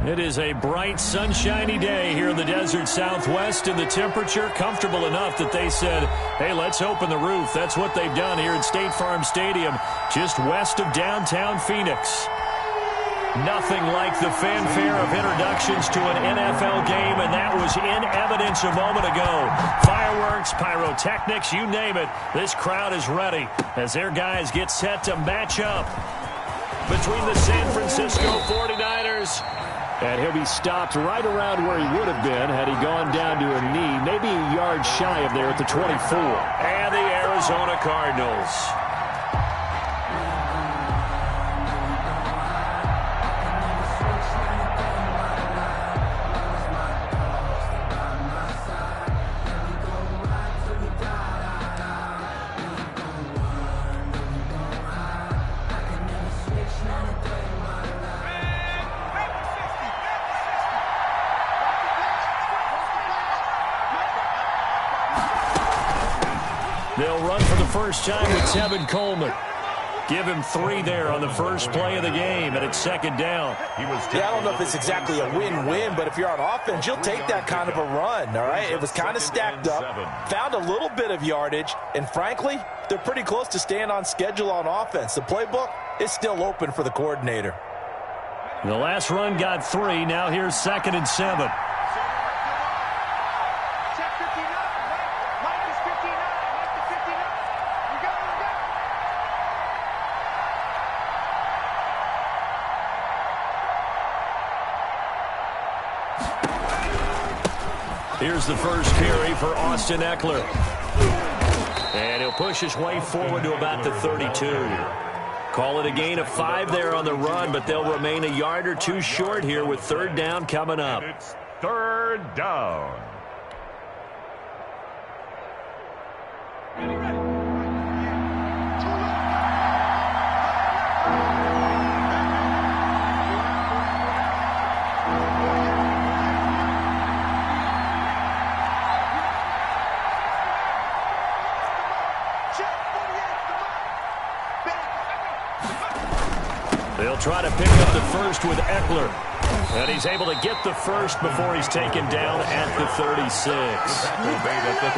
It is a bright, sunshiny day here in the desert Southwest, and the temperature comfortable enough that they said, hey, let's open the roof. That's what they've done here at State Farm Stadium, just west of downtown Phoenix. Nothing like the fanfare of introductions to an NFL game, and that was in evidence a moment ago. Fireworks, pyrotechnics, you name it. This crowd is ready as their guys get set to match up between the San Francisco 49ers. And he'll be stopped right around where he would have been had he gone down to a knee, maybe a yard shy of there at the 24. And the Arizona Cardinals. They'll run for the first time with Tevin Coleman. Give him 3 there on the first play of the game, and it's second down. I don't know if it's exactly a win-win, but if you're on offense, you'll take that kind of a run, all right? It was kind of stacked up, found a little bit of yardage, and frankly, they're pretty close to staying on schedule on offense. The playbook is still open for the coordinator. The last run got 3. Now here's 2nd and 7. Here's the first carry for Austin Eckler. And he'll push his way forward to about the 32. Call it a gain of 5 there on the run, but they'll remain a yard or 2 short here with 3rd down coming up. It's 3rd down. They'll try to pick up the first with Eckler. And he's able to get the first before he's taken down at the 36.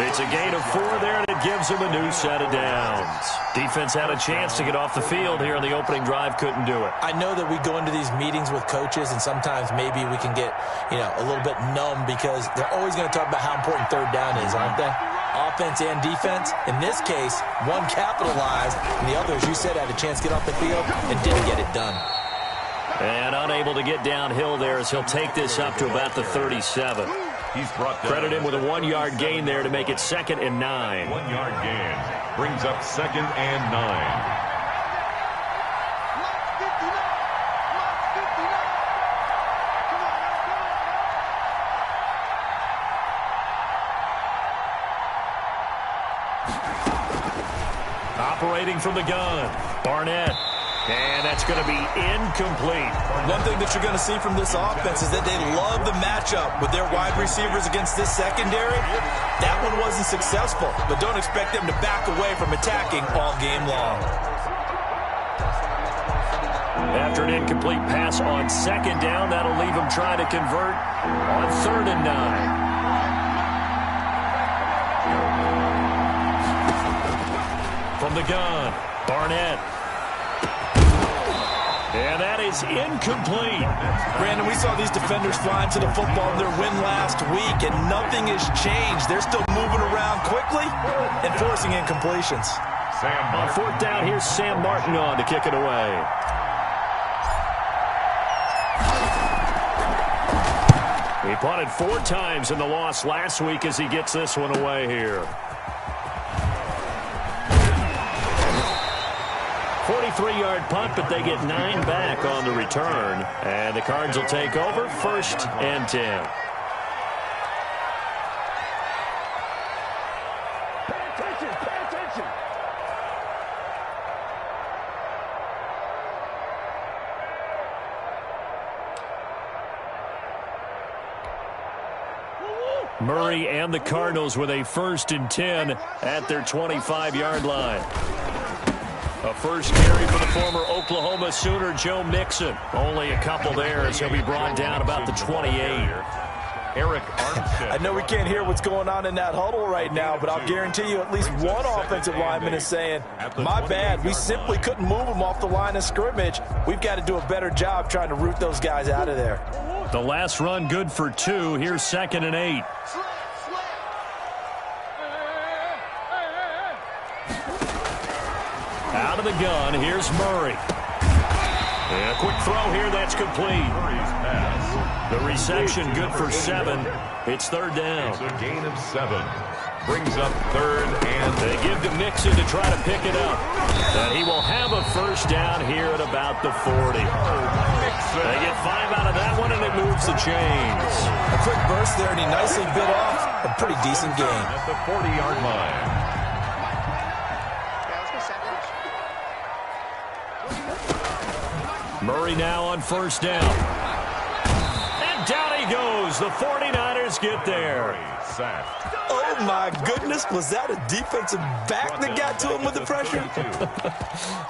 It's a gain of 4 there, and it gives him a new set of downs. Defense had a chance to get off the field here on the opening drive, couldn't do it. I know that we go into these meetings with coaches, and sometimes maybe we can get, a little bit numb because they're always going to talk about how important 3rd down is, aren't they? Offense and defense. In this case, one capitalized, and the other, as you said, had a chance to get off the field and didn't get it done. And unable to get downhill there as he'll take this up to about the 37. He's brought down. Credit him with a 1-yard gain there to make it 2nd and 9. 1-yard gain brings up 2nd and 9. Operating from the gun, Barnett. And that's going to be incomplete. One thing that you're going to see from this offense is that they love the matchup with their wide receivers against this secondary. That one wasn't successful, but don't expect them to back away from attacking all game long. After an incomplete pass on 2nd down, that'll leave them trying to convert on 3rd and 9. From the gun, Barnett. And that is incomplete. Brandon, we saw these defenders flying to the football in their win last week, and nothing has changed. They're still moving around quickly and forcing incompletions. On 4th down, here's Sam Martin on to kick it away. He punted 4 times in the loss last week as he gets this one away here. 43-yard punt, but they get 9 back on the return. And the Cards will take over 1st and 10. Pay attention. Murray and the Cardinals with a 1st and 10 at their 25-yard line. A first carry for the former Oklahoma Sooner, Joe Mixon. Only a couple there as he'll be brought down about the 28. Eric Armstead. I know we can't hear what's going on in that huddle right now, but I'll guarantee you at least one offensive lineman is saying, my bad, we simply couldn't move them off the line of scrimmage. We've got to do a better job trying to root those guys out of there. The last run good for 2. Here's 2nd and 8. Out of the gun, here's Murray. And a quick throw here, that's complete. Murray's pass. The reception good for 7. It's 3rd down. It's a gain of 7. Brings up 3rd and They give to Mixon to try to pick it up. And he will have a first down here at about the 40. They get 5 out of that one, and it moves the chains. A quick burst there, and he nicely bit off a pretty decent gain. at the 40-yard line. Murray now on first down. And down he goes. The 49ers get there. Sacked. Oh, my goodness. Was that a defensive back that got to him with the pressure?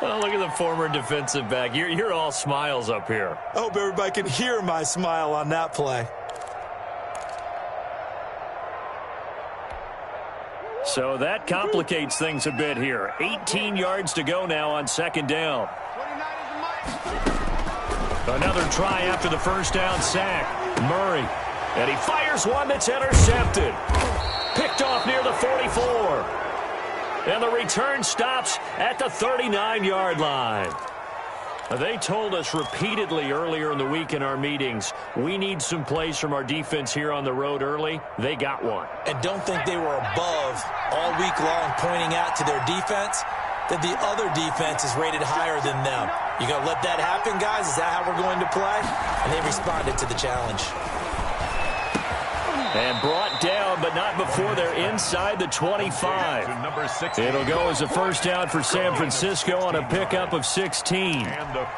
Oh, look at the former defensive back. You're all smiles up here. I hope everybody can hear my smile on that play. So that complicates things a bit here. 18 yards to go now on 2nd down. Another try after the first down sack. Murray. And he fires one that's intercepted. Picked off near the 44. And the return stops at the 39-yard line. They told us repeatedly earlier in the week in our meetings, we need some plays from our defense here on the road early. They got one. And don't think they were above all week long pointing out to their defense that the other defense is rated higher than them. You going to let that happen, guys? Is that how we're going to play? And they responded to the challenge. And brought down, but not before they're inside the 25. It'll go as a first down for San Francisco on a pickup of 16.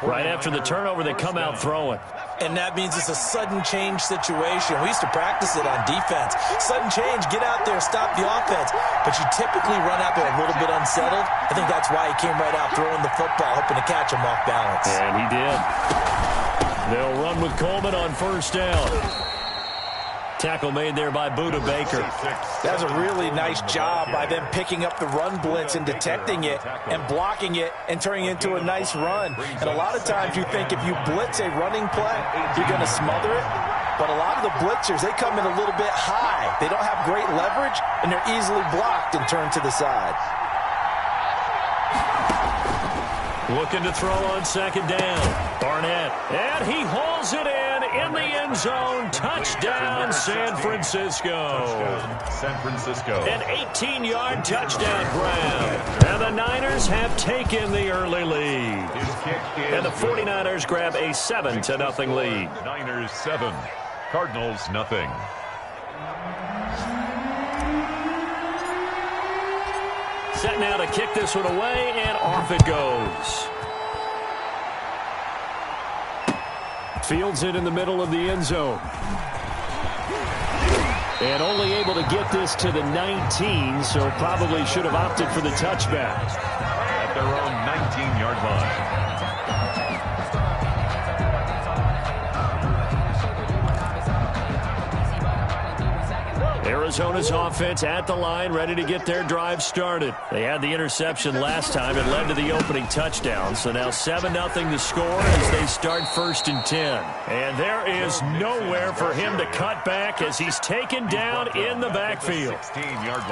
Right after the turnover, they come out throwing. And that means it's a sudden change situation. We used to practice it on defense. Sudden change, get out there, stop the offense. But you typically run out there a little bit unsettled. I think that's why he came right out throwing the football, hoping to catch him off balance. And he did. They'll run with Coleman on first down. Tackle made there by Buda Baker. That was a really nice job by them picking up the run blitz and detecting it and blocking it and turning it into a nice run. And a lot of times you think if you blitz a running play, you're going to smother it. But a lot of the blitzers, they come in a little bit high. They don't have great leverage, and they're easily blocked and turned to the side. Looking to throw on 2nd down. Barnett. And he hauls it in the end zone. Touchdown, San Francisco. San Francisco. An 18-yard touchdown grab. And the Niners have taken the early lead. And the 49ers grab a 7-0 lead. Niners 7. Cardinals nothing. Set now to kick this one away, and off it goes. Fields it in the middle of the end zone. And only able to get this to the 19, so probably should have opted for the touchback. At their own 19-yard line. Arizona's offense at the line, ready to get their drive started. They had the interception last time. It led to the opening touchdown. So now 7-0 the score as they start 1st and 10. And there is nowhere for him to cut back as he's taken down in the backfield.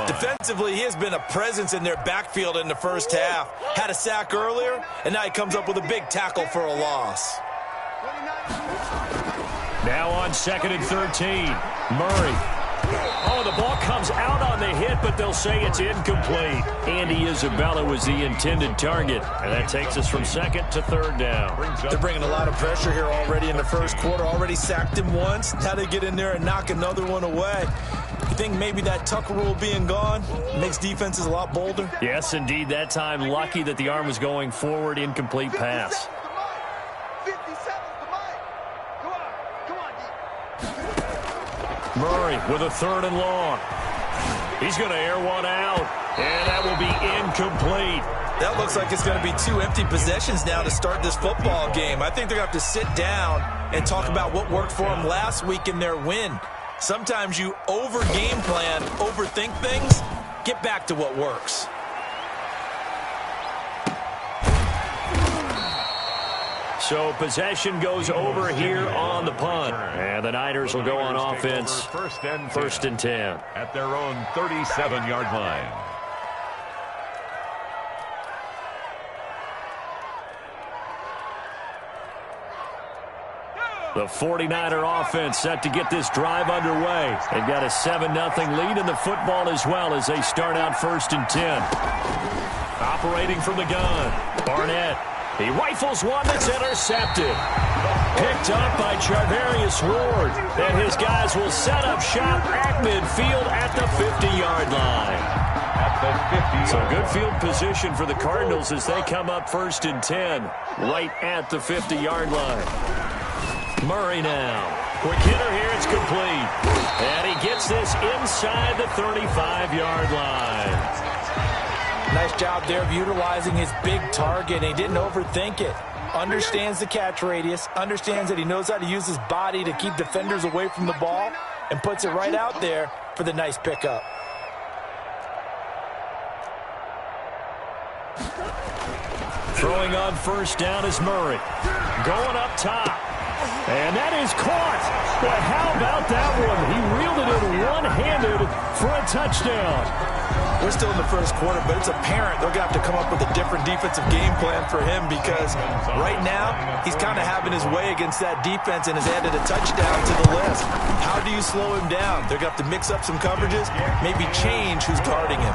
Defensively, he has been a presence in their backfield in the first half. Had a sack earlier, and now he comes up with a big tackle for a loss. Now on 2nd and 13, Murray. Oh, the ball comes out on the hit, but they'll say it's incomplete. Andy Isabella was the intended target, and that takes us from 2nd to 3rd down. They're bringing a lot of pressure here already in the first quarter. Already sacked him once. Now they get in there and knock another one away. You think maybe that Tucker rule being gone makes defenses a lot bolder? Yes, indeed. That time, lucky that the arm was going forward, incomplete pass. Murray with a 3rd and long. He's going to air one out, and that will be incomplete. That looks like it's going to be 2 empty possessions now to start this football game. I think they're going to have to sit down and talk about what worked for them last week in their win. Sometimes you over-game plan, overthink things, get back to what works. So possession goes over here on the punt. And the Niners will go on offense. First and 10. At their own 37-yard line. The 49er offense set to get this drive underway. They've got a 7-0 lead in the football as well as they start out first and 10. Operating from the gun, Barnett. He rifles one that's intercepted. Picked up by Charvarius Ward. And his guys will set up shop at midfield at the 50-yard line. So good field position for the Cardinals as they come up first and 10 right at the 50-yard line. Murray now. Quick hitter here. It's complete. And he gets this inside the 35-yard line. Nice job there of utilizing his big target. He didn't overthink it. Understands the catch radius. Understands that he knows how to use his body to keep defenders away from the ball. And puts it right out there for the nice pickup. Throwing on first down is Murray. Going up top. And that is caught. But how about that one? He reeled it in one-handed for a touchdown. We're still in the first quarter, but it's apparent they're going to have to come up with a different defensive game plan for him because right now he's kind of having his way against that defense and has added a touchdown to the list. How do you slow him down? They're going to have to mix up some coverages, maybe change who's guarding him.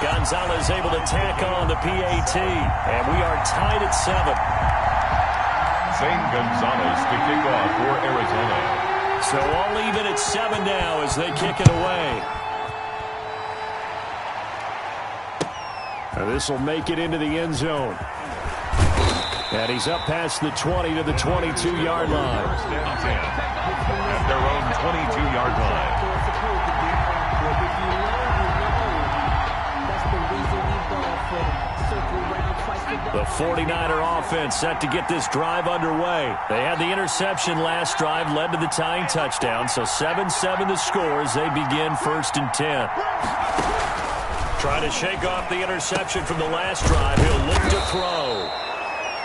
Gonzalez able to tack on the PAT, and we are tied at 7. Zane Gonzalez to kick off for Arizona. So all even at 7 now as they kick it away. And this will make it into the end zone. And he's up past the 20 to the 22-yard line. First and 10 at their own 22-yard line. The 49er offense set to get this drive underway. They had the interception last drive, led to the tying touchdown. So 7-7 the score as they begin first and 10. Trying to shake off the interception from the last drive. He'll look to throw.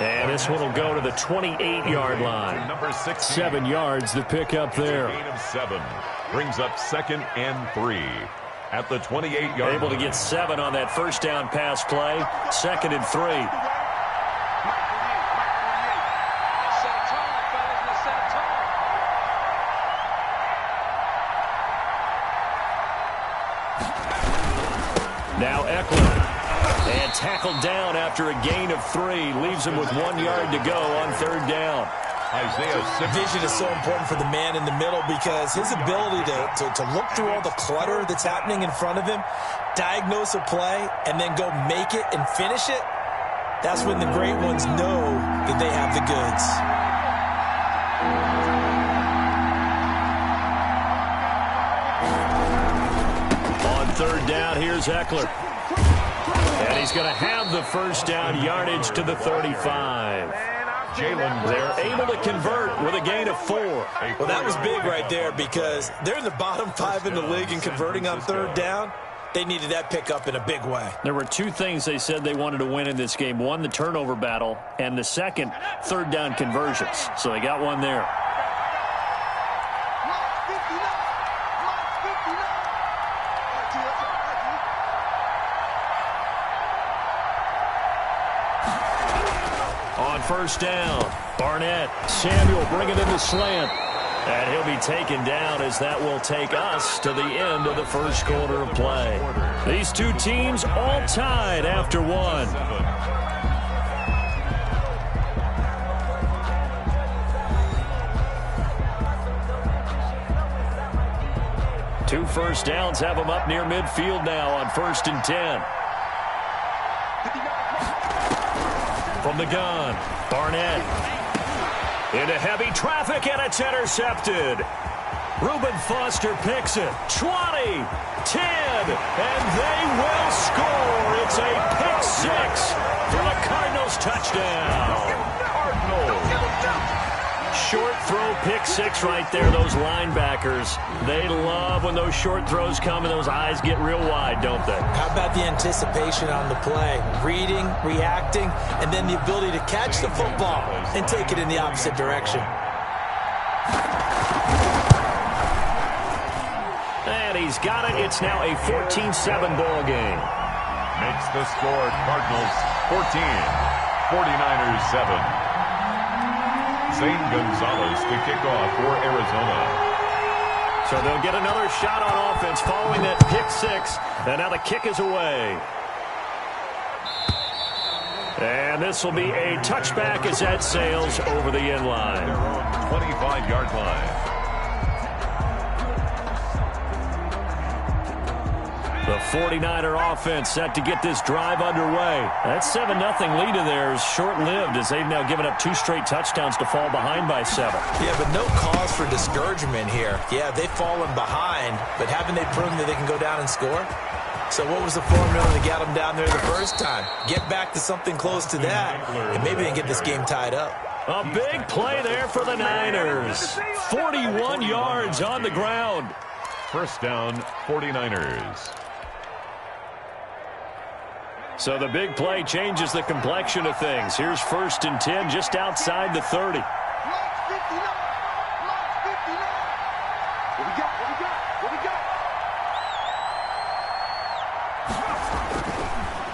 And this one will go to the 28-yard line. Number 16. 7 yards the pick up there. Gain of 7 brings up 2nd and 3. At the 28-yard line. Able to get 7 on that first down pass play. 2nd and 3. Now Eckler. And tackled down after a gain of 3. Leaves him with 1 yard to go on 3rd down. Vision is so important for the man in the middle because his ability to look through all the clutter that's happening in front of him, diagnose a play, and then go make it and finish it, that's when the great ones know that they have the goods. On 3rd down, here's Eckler. And he's going to have the first down yardage to the 35. They're able to convert with a gain of 4. Well, that was big right there because they're in the bottom 5 in the league and converting on 3rd down. They needed that pickup in a big way. There were 2 things they said they wanted to win in this game. One, the turnover battle, and the second, 3rd down conversions. So they got one there. On first down, Barnett, Samuel bringing in the slant. And he'll be taken down as that will take us to the end of the first quarter of play. These 2 teams all tied after 1. Two first downs have them up near midfield now on 1st and 10. From the gun, Barnett. Into heavy traffic, and it's intercepted. Reuben Foster picks it. 20, 10, and they will score. It's a pick six for the Cardinals touchdown. Short throw pick six right there. Those linebackers, they love when those short throws come and those eyes get real wide, don't they? How about the anticipation on the play? Reading, reacting, and then the ability to catch the football and take it in the opposite direction. And he's got it. It's now a 14-7 ball game. Makes the score Cardinals 14, 49ers 7. Zane Gonzalez to kick off for Arizona. So they'll get another shot on offense following that pick six. And now the kick is away. And this will be a touchback as that sails over the end line. Their own 25-yard line. The 49er offense set to get this drive underway. That 7-0 lead of theirs short-lived as they've now given up 2 straight touchdowns to fall behind by 7. Yeah, but no cause for discouragement here. Yeah, they've fallen behind, but haven't they proven that they can go down and score? So what was the formula to get them down there the first time? Get back to something close to that, and maybe they can get this game tied up. A big play there for the Niners. 41 yards on the ground. First down, 49ers. So the big play changes the complexion of things. Here's 1st and 10 just outside the 30.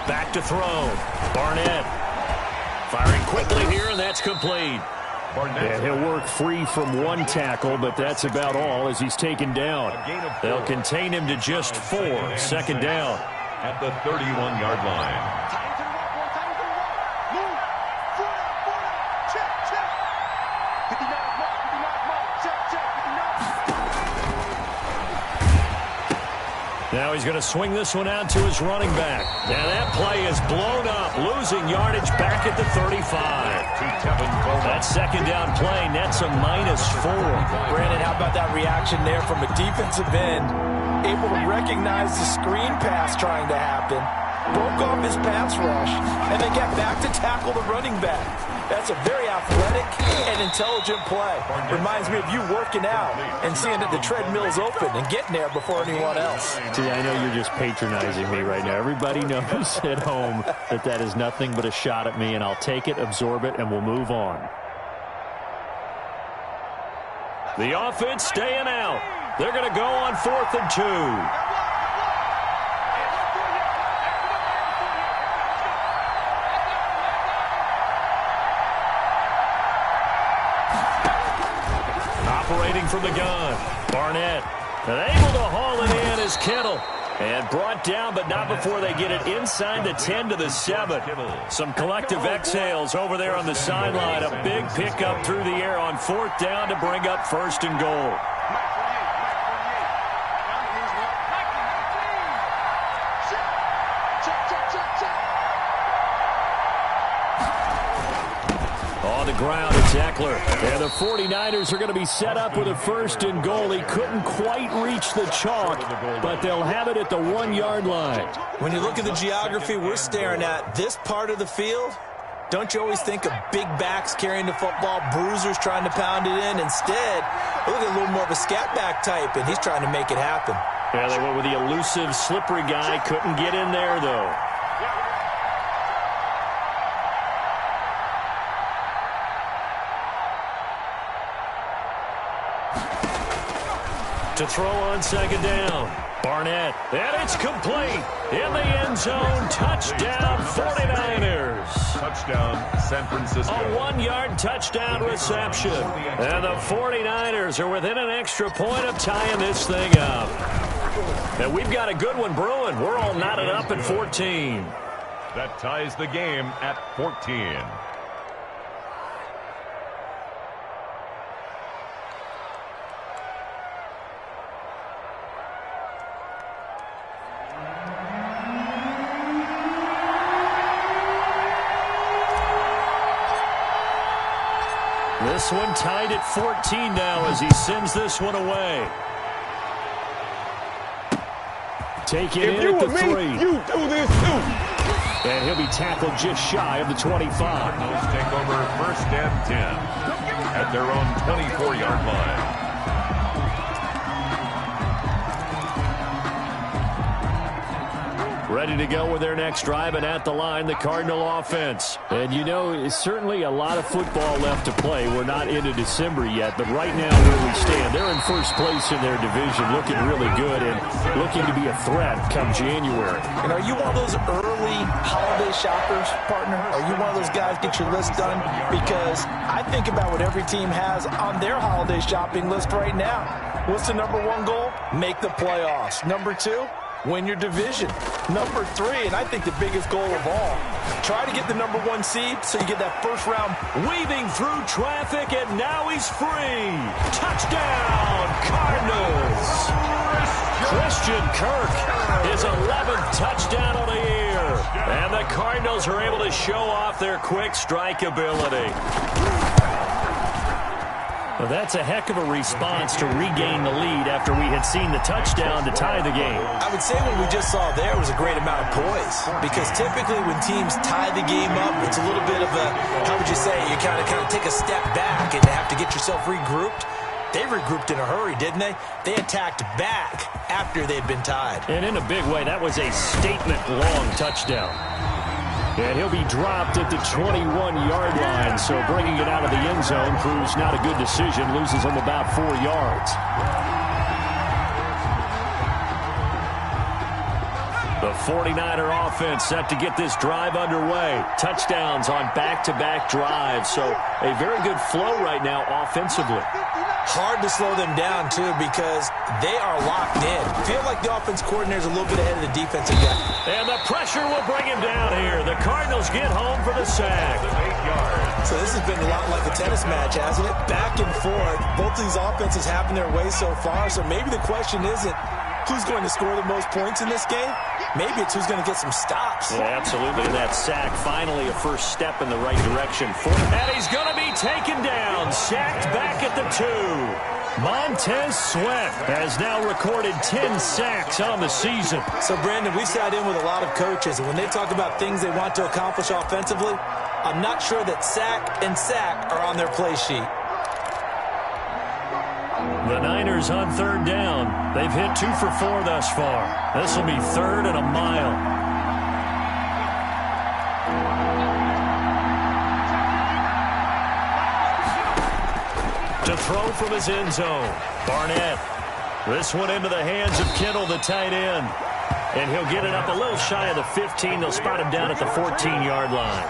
Back to throw. Barnett firing quickly here, and that's complete. And he'll work free from 1 tackle, but that's about all as he's taken down. They'll contain him to just 4. 2nd down. At the 31-yard line. Now he's going to swing this one out to his running back. Now that play is blown up, losing yardage back at the 35. That 2nd down play nets a -4. Brandon, how about that reaction there from a defensive end? Able to recognize the screen pass trying to happen, broke off his pass rush, and then get back to tackle the running back. That's a very athletic and intelligent play. Reminds me of you working out and seeing that the treadmill's open and getting there before anyone else. See, I know you're just patronizing me right now. Everybody knows at home that that is nothing but a shot at me, and I'll take it, absorb it, and we'll move on. The offense staying out. They're going to go on 4th and 2. Operating from the gun, Barnett. And able to haul it in is Kittle. And brought down, but not before they get it inside the 10 to the 7. Some collective exhales over there on the sideline. A big pickup through the air on 4th down to bring up 1st and goal. On the ground, it's Eckler. And the 49ers are going to be set up with a 1st and goal. He couldn't quite reach the chalk, but they'll have it at the 1-yard line. When you look at the geography we're staring at, this part of the field, don't you always think of big backs carrying the football, bruisers trying to pound it in? Instead, look at a little more of a scat back type, and he's trying to make it happen. Yeah, they went with the elusive, slippery guy. Couldn't get in there, though. To throw on 2nd down. Barnett. And it's complete. In the end zone. Touchdown, 49ers. Touchdown, San Francisco. A 1-yard touchdown reception. And the 49ers are within an extra point of tying this thing up. And we've got a good one brewing. We're all knotted up at 14. That ties the game at 14. This This one tied at 14 now as he sends this one away. Take it in at the 3. You do this too. And he'll be tackled just shy of the 25. Cardinals take over 1st and 10 at their own 24-yard line. Ready to go with their next drive, and at the line, the Cardinal offense. And you know, it's certainly a lot of football left to play. We're not into December yet, but right now where we stand, they're in first place in their division, looking really good and looking to be a threat come January. And are you one of those early holiday shoppers, partner? Are you one of those guys get your list done? Because I think about what every team has on their holiday shopping list right now. What's the number 1 goal? Make the playoffs. Number 2? Win your division. Number 3, and I think the biggest goal of all, try to get the number 1 seed so you get that first round. Weaving through traffic, and now he's free. Touchdown, Cardinals. Christian Kirk, his 11th touchdown of the year. And the Cardinals are able to show off their quick strike ability. Well, that's a heck of a response to regain the lead after we had seen the touchdown to tie the game. I would say what we just saw there was a great amount of poise, because typically when teams tie the game up, it's a little bit of a, how would you say, you kind of take a step back and have to get yourself regrouped. They regrouped in a hurry, didn't they? They attacked back after they'd been tied. And in a big way, that was a statement-long touchdown. And he'll be dropped at the 21-yard line, so bringing it out of the end zone proves not a good decision, loses him about 4 yards. The 49er offense set to get this drive underway. Touchdowns on back-to-back drives, so a very good flow right now offensively. Hard to slow them down, too, because they are locked in. Feel like the offense coordinator is a little bit ahead of the defensive guy. And the pressure will bring him down here. The Cardinals get home for the sack. 8 yards. So this has been a lot like a tennis match, hasn't it? Back and forth. Both these offenses having their way so far, so maybe the question isn't who's going to score the most points in this game. Maybe it's who's going to get some stops. Yeah, absolutely. And that sack, finally a first step in the right direction for him. And he's going to be taken down, sacked back at the 2. Montez Sweat has now recorded 10 sacks on the season. So, Brandon, we sat in with a lot of coaches, and when they talk about things they want to accomplish offensively, I'm not sure that sack and sack are on their play sheet. The Niners on 3rd down. They've hit 2 for 4 thus far. This will be 3rd and a mile. To throw from his end zone, Barnett. This one into the hands of Kittle, the tight end. And he'll get it up a little shy of the 15. They'll spot him down at the 14-yard line.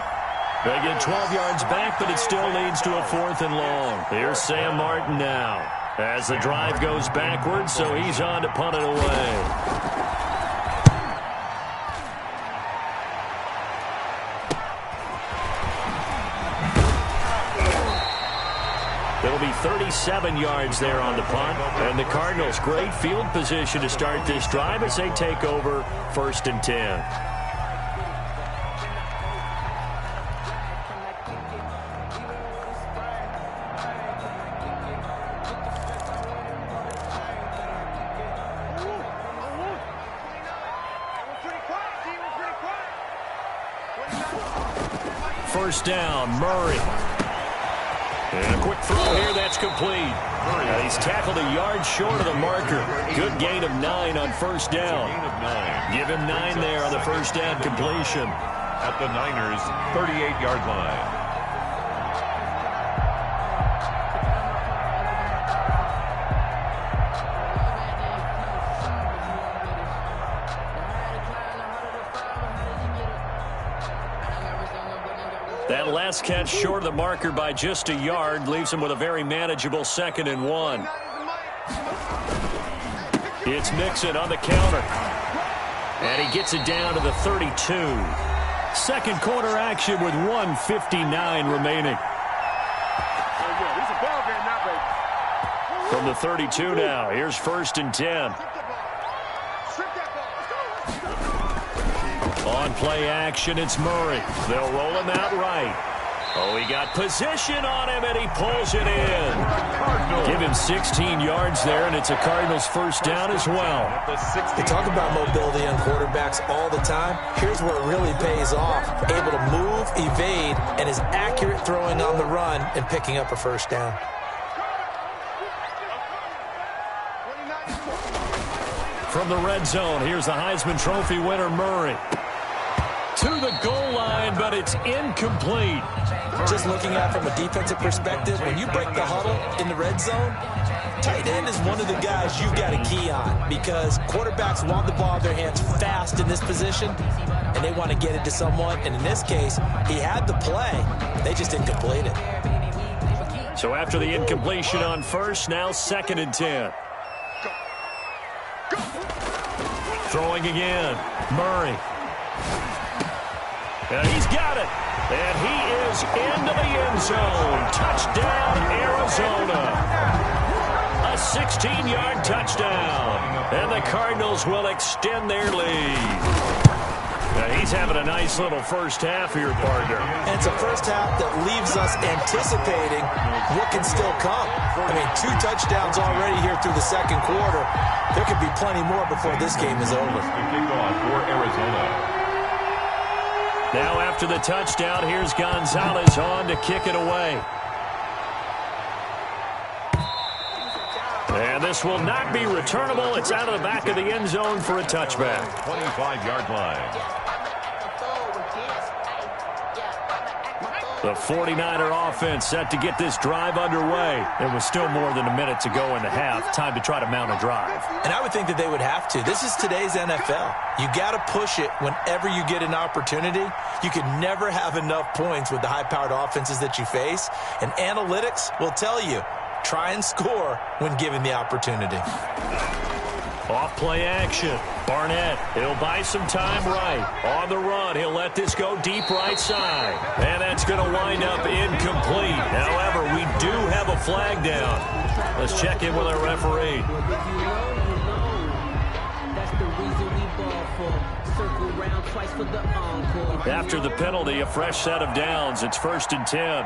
They get 12 yards back, but it still leads to a 4th and long. Here's Sam Martin now, as the drive goes backwards, so he's on to punt it away. It'll be 37 yards there on the punt. And the Cardinals, great field position to start this drive as they take over 1st and 10. First down, Murray. And a quick throw here, that's complete. And he's tackled a yard short of the marker. Good gain of 9 on first down. Give him 9 there on the first down completion. At the Niners' 38-yard line. That last catch short of the marker by just a yard leaves him with a very manageable 2nd and 1. It's Mixon on the counter. And he gets it down to the 32. Second quarter action with 1:59 remaining. From the 32 now, here's 1st and 10. On play action, it's Murray. They'll roll him out right. Oh, he got position on him, and he pulls it in. Give him 16 yards there, and it's a Cardinals first down as well. They talk about mobility on quarterbacks all the time. Here's where it really pays off. Able to move, evade, and is accurate throwing on the run and picking up a first down. From the red zone, here's the Heisman Trophy winner, Murray. To the goal line, but it's incomplete. Just looking at it from a defensive perspective, when you break the huddle in the red zone, tight end is one of the guys you've got a key on because quarterbacks want the ball in their hands fast in this position, and they want to get it to someone. And in this case, he had the play. They just didn't complete it. So after the incompletion on first, now 2nd and 10. Throwing again. Murray. And he's got it. And he is into the end zone. Touchdown, Arizona. A 16-yard touchdown. And the Cardinals will extend their lead. Now he's having a nice little first half here, partner. And it's a first half that leaves us anticipating what can still come. I mean, 2 touchdowns already here through the second quarter. There could be plenty more before this game is over. Kickoff for Arizona. Now after the touchdown, here's Gonzalez on to kick it away. And this will not be returnable. It's out of the back of the end zone for a touchback. 25-yard line. The 49er offense set to get this drive underway. There was still more than a minute to go in the half. Time to try to mount a drive. And I would think that they would have to. This is today's NFL. You got to push it whenever you get an opportunity. You can never have enough points with the high-powered offenses that you face. And analytics will tell you, try and score when given the opportunity. Off-play action. Barnett, he'll buy some time right. On the run, he'll let this go deep right side. And that's going to wind up incomplete. However, we do have a flag down. Let's check in with our referee. After the penalty, a fresh set of downs. It's 1st and 10.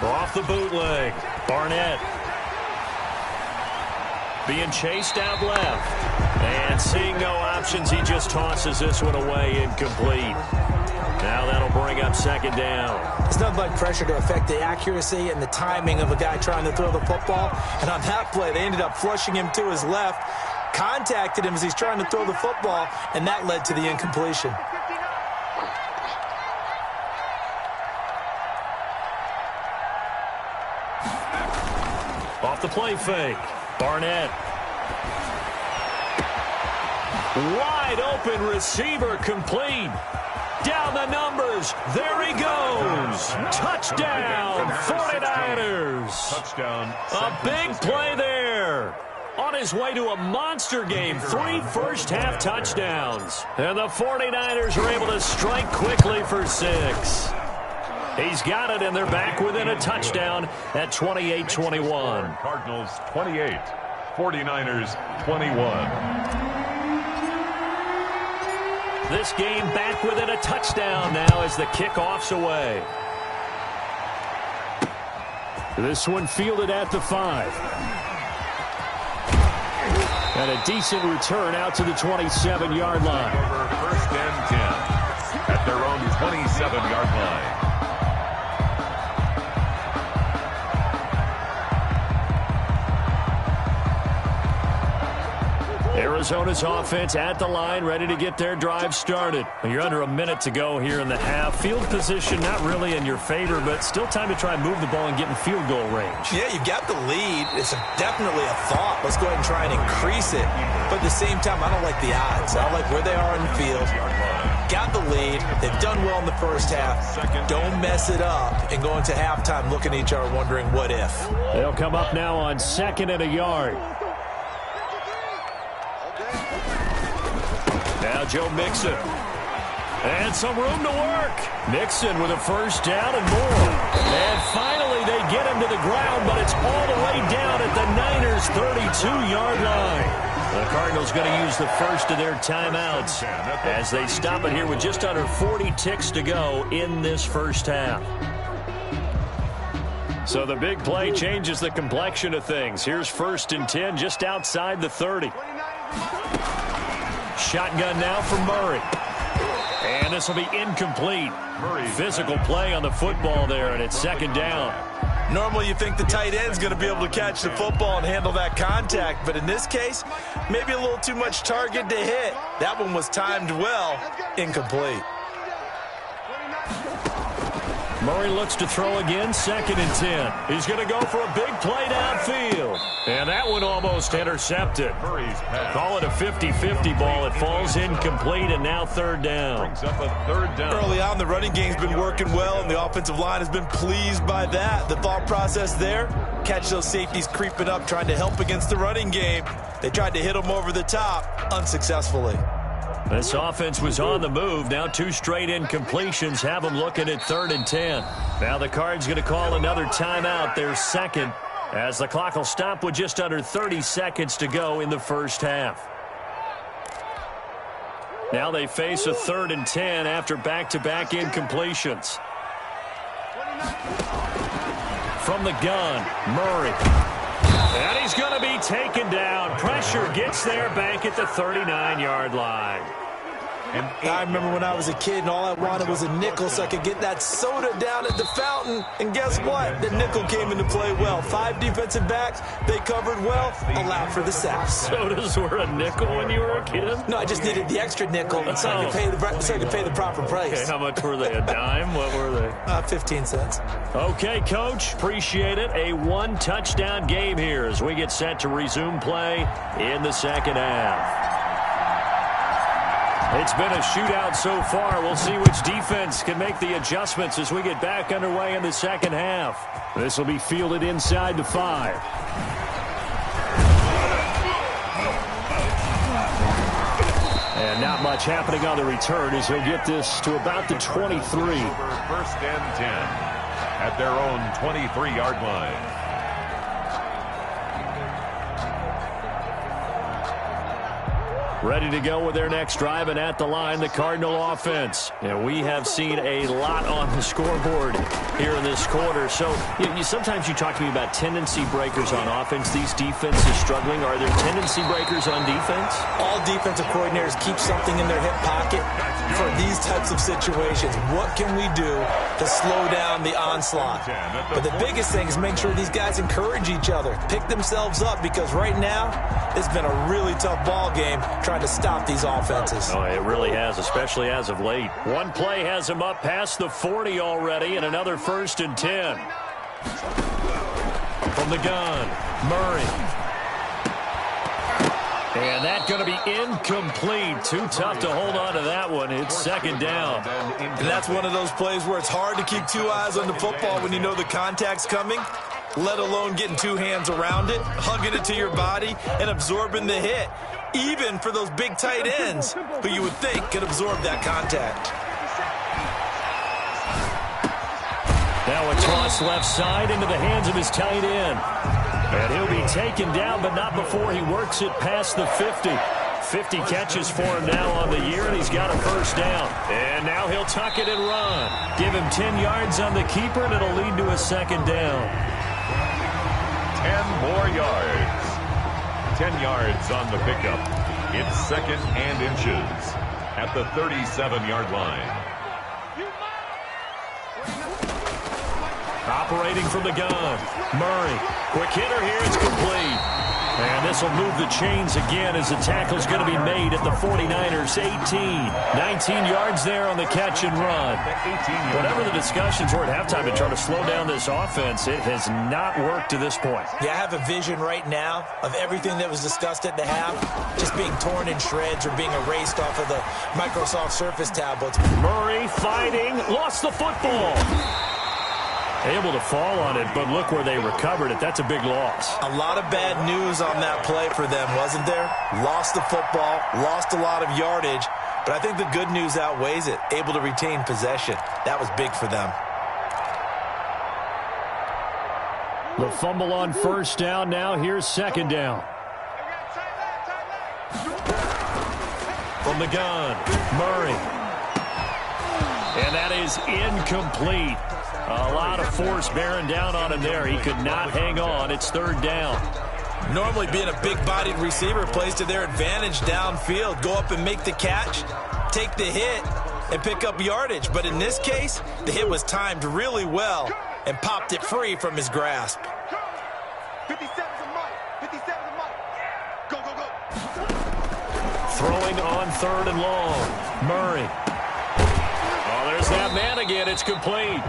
Off the bootleg. Barnett. Being chased out left. And seeing no options, he just tosses this one away incomplete. Now that'll bring up 2nd down. It's nothing like pressure to affect the accuracy and the timing of a guy trying to throw the football. And on that play, they ended up flushing him to his left, contacted him as he's trying to throw the football, and that led to the incompletion. Off the play fake. Barnett. Wide open receiver complete. Down the numbers. There he goes. Touchdown, 49ers. Touchdown. A big play there. On his way to a monster game. 3 first-half touchdowns. And the 49ers are able to strike quickly for 6. He's got it, and they're back within a touchdown at 28-21. Cardinals 28, 49ers 21. This game back within a touchdown now as the kickoff's away. This one fielded at the 5. And a decent return out to the 27-yard line. Over 1st and 10 at their own 27-yard line. Arizona's offense at the line, ready to get their drive started. You're under a minute to go here in the half. Field position not really in your favor, but still time to try and move the ball and get in field goal range. Yeah, you've got the lead. It's definitely a thought. Let's go ahead and try and increase it. But at the same time, I don't like the odds. I don't like where they are in the field. Got the lead. They've done well in the first half. Don't mess it up and go into halftime looking at each other wondering what if. They'll come up now on 2nd and a yard. Now Joe Mixon. And some room to work. Mixon with a first down and more. And finally they get him to the ground, but it's all the way down at the Niners' 32-yard line. The Cardinals going to use the first of their timeouts as they stop it here with just under 40 ticks to go in this first half. So the big play changes the complexion of things. Here's 1st and 10 just outside the 30. Shotgun now for Murray. And this will be incomplete. Physical play on the football there, and it's 2nd down. Normally you think the tight end's going to be able to catch the football and handle that contact, but in this case, maybe a little too much target to hit. That one was timed well, incomplete. Murray looks to throw again, 2nd and 10. He's going to go for a big play downfield. And that one almost intercepted. Call it a 50-50 ball. It falls incomplete, and now 3rd down. Early on, the running game's been working well, and the offensive line has been pleased by that. The thought process there, catch those safeties creeping up, trying to help against the running game. They tried to hit them over the top, unsuccessfully. This offense was on the move. Now 2 straight incompletions have them looking at 3rd and 10. Now the Cards going to call another timeout, their 2nd, as the clock will stop with just under 30 seconds to go in the first half. Now they face a 3rd and 10 after back-to-back incompletions. From the gun, Murray. And he's going to be taken down. Pressure gets there back at the 39-yard line. And I remember when I was a kid and all I wanted was a nickel so I could get that soda down at the fountain. And guess what? The nickel came into play well. 5 defensive backs, they covered well, allowed for the sacks. Sodas were a nickel when you were a kid? No, I just needed the extra nickel so I could pay the proper price. Okay, how much were they? A dime? What were they? 15 cents. Okay, Coach, appreciate it. A 1-touchdown game here as we get set to resume play in the second half. It's been a shootout so far. We'll see which defense can make the adjustments as we get back underway in the second half. This will be fielded inside the 5. And not much happening on the return as he'll get this to about the 23. 1st and 10 at their own 23-yard line. Ready to go with their next drive, and at the line, the Cardinal offense. And we have seen a lot on the scoreboard here in this quarter. So sometimes you talk to me about tendency breakers on offense. These defenses struggling. Are there tendency breakers on defense? All defensive coordinators keep something in their hip pocket for these types of situations. What can we do to slow down the onslaught? But the biggest thing is make sure these guys encourage each other, pick themselves up, because right now it's been a really tough ball game trying to stop these offenses. Oh, it really has, especially as of late. One play has him up past the 40 already, and another 1st and 10. From the gun, Murray. And that's going to be incomplete. Too tough to hold on to that one. It's 2nd down. And that's one of those plays where it's hard to keep 2 eyes on the football when you know the contact's coming, let alone getting 2 hands around it, hugging it to your body, and absorbing the hit, even for those big tight ends who you would think could absorb that contact. Now a toss left side into the hands of his tight end. And he'll be taken down, but not before he works it past the 50. 50 catches for him now on the year, and he's got a 1st down. And now he'll tuck it and run. Give him 10 yards on the keeper, and it'll lead to a 2nd down. 10 more yards. 10 yards on the pickup. It's 2nd and inches at the 37-yard line. Operating from the gun, Murray. Quick hitter here, it's complete. And this will move the chains again as the tackle's going to be made at the 49ers 18. 19 yards there on the catch and run. Whatever the discussions were at halftime to try to slow down this offense, it has not worked to this point. Yeah, I have a vision right now of everything that was discussed at the half just being torn in shreds or being erased off of the Microsoft Surface tablets. Murray fighting, lost the football. Able to fall on it, but look where they recovered it. That's a big loss. A lot of bad news on that play for them, wasn't there? Lost the football, lost a lot of yardage, but I think the good news outweighs it. Able to retain possession. That was big for them. The fumble on 1st down. Now here's 2nd down. From the gun, Murray. And that is incomplete. A lot of force bearing down on him there. He could not hang on. It's third down. Normally being a big-bodied receiver plays to their advantage downfield. Go up and make the catch, take the hit, and pick up yardage. But in this case, the hit was timed really well and popped it free from his grasp. 57's a mic. 57's a mic. Go, go, go. Throwing on third and long. Murray. Oh, there's that man again. It's complete.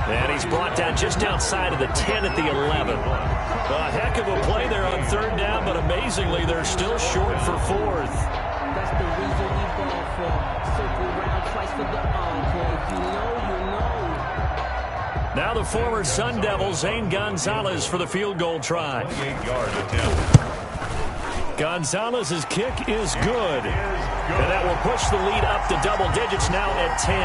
And he's brought down just outside of the 10 at the 11. A heck of a play there on third down, but amazingly, they're still short for fourth. That's the reason we ball for. Circle round twice for the encore. If you know, you know. Now the former Sun Devil, Zane Gonzalez, for the field goal try. 28-yard attempt. Gonzalez's kick is good. And that will push the lead up to double digits now at 10.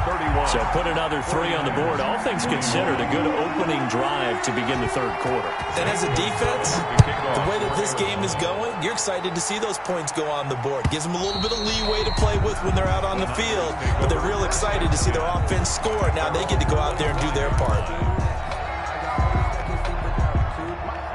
31. So put another 3 on the board. All things considered, a good opening drive to begin the third quarter. And as a defense, the way that this game is going, you're excited to see those points go on the board. Gives them a little bit of leeway to play with when they're out on the field, but they're real excited to see their offense score. Now they get to go out there and do their part.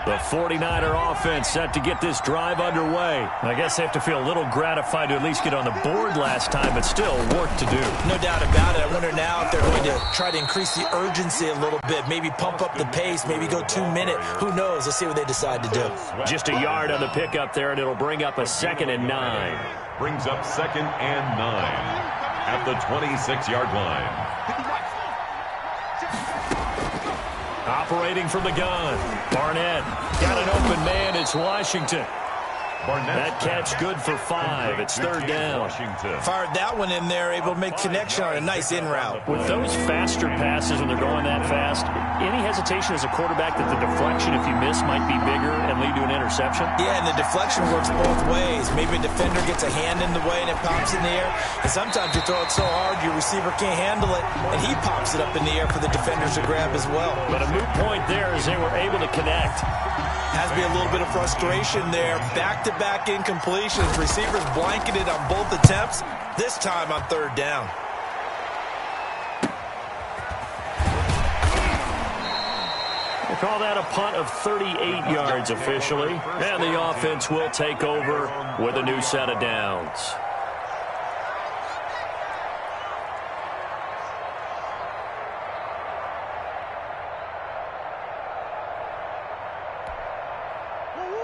The 49er offense set to get this drive underway. I guess they have to feel a little gratified to at least get on the board last time, but still work to do. No doubt about it. I wonder now if they're going to try to increase the urgency a little bit, maybe pump up the pace, maybe go 2 minute. Who knows? Let's see what they decide to do. Just a yard on the pickup there, and it'll bring up a 2nd and 9. Brings up 2nd and 9 at the 26-yard line. Operating from the gun, Barnett got an open man. It's Washington. That catch good for 5. It's third down. Washington. Fired that one in there, able to make connection on a nice in route. With those faster passes when they're going that fast, any hesitation as a quarterback that the deflection, if you miss, might be bigger and lead to an interception? Yeah, and the deflection works both ways. Maybe a defender gets a hand in the way and it pops in the air. And sometimes you throw it so hard your receiver can't handle it, and he pops it up in the air for the defenders to grab as well. But a moot point there as they were able to connect. Has to be a little bit of frustration there. Back-to-back incompletions. Receivers blanketed on both attempts, this time on third down. We'll call that a punt of 38 yards officially. And the offense will take over with a new set of downs.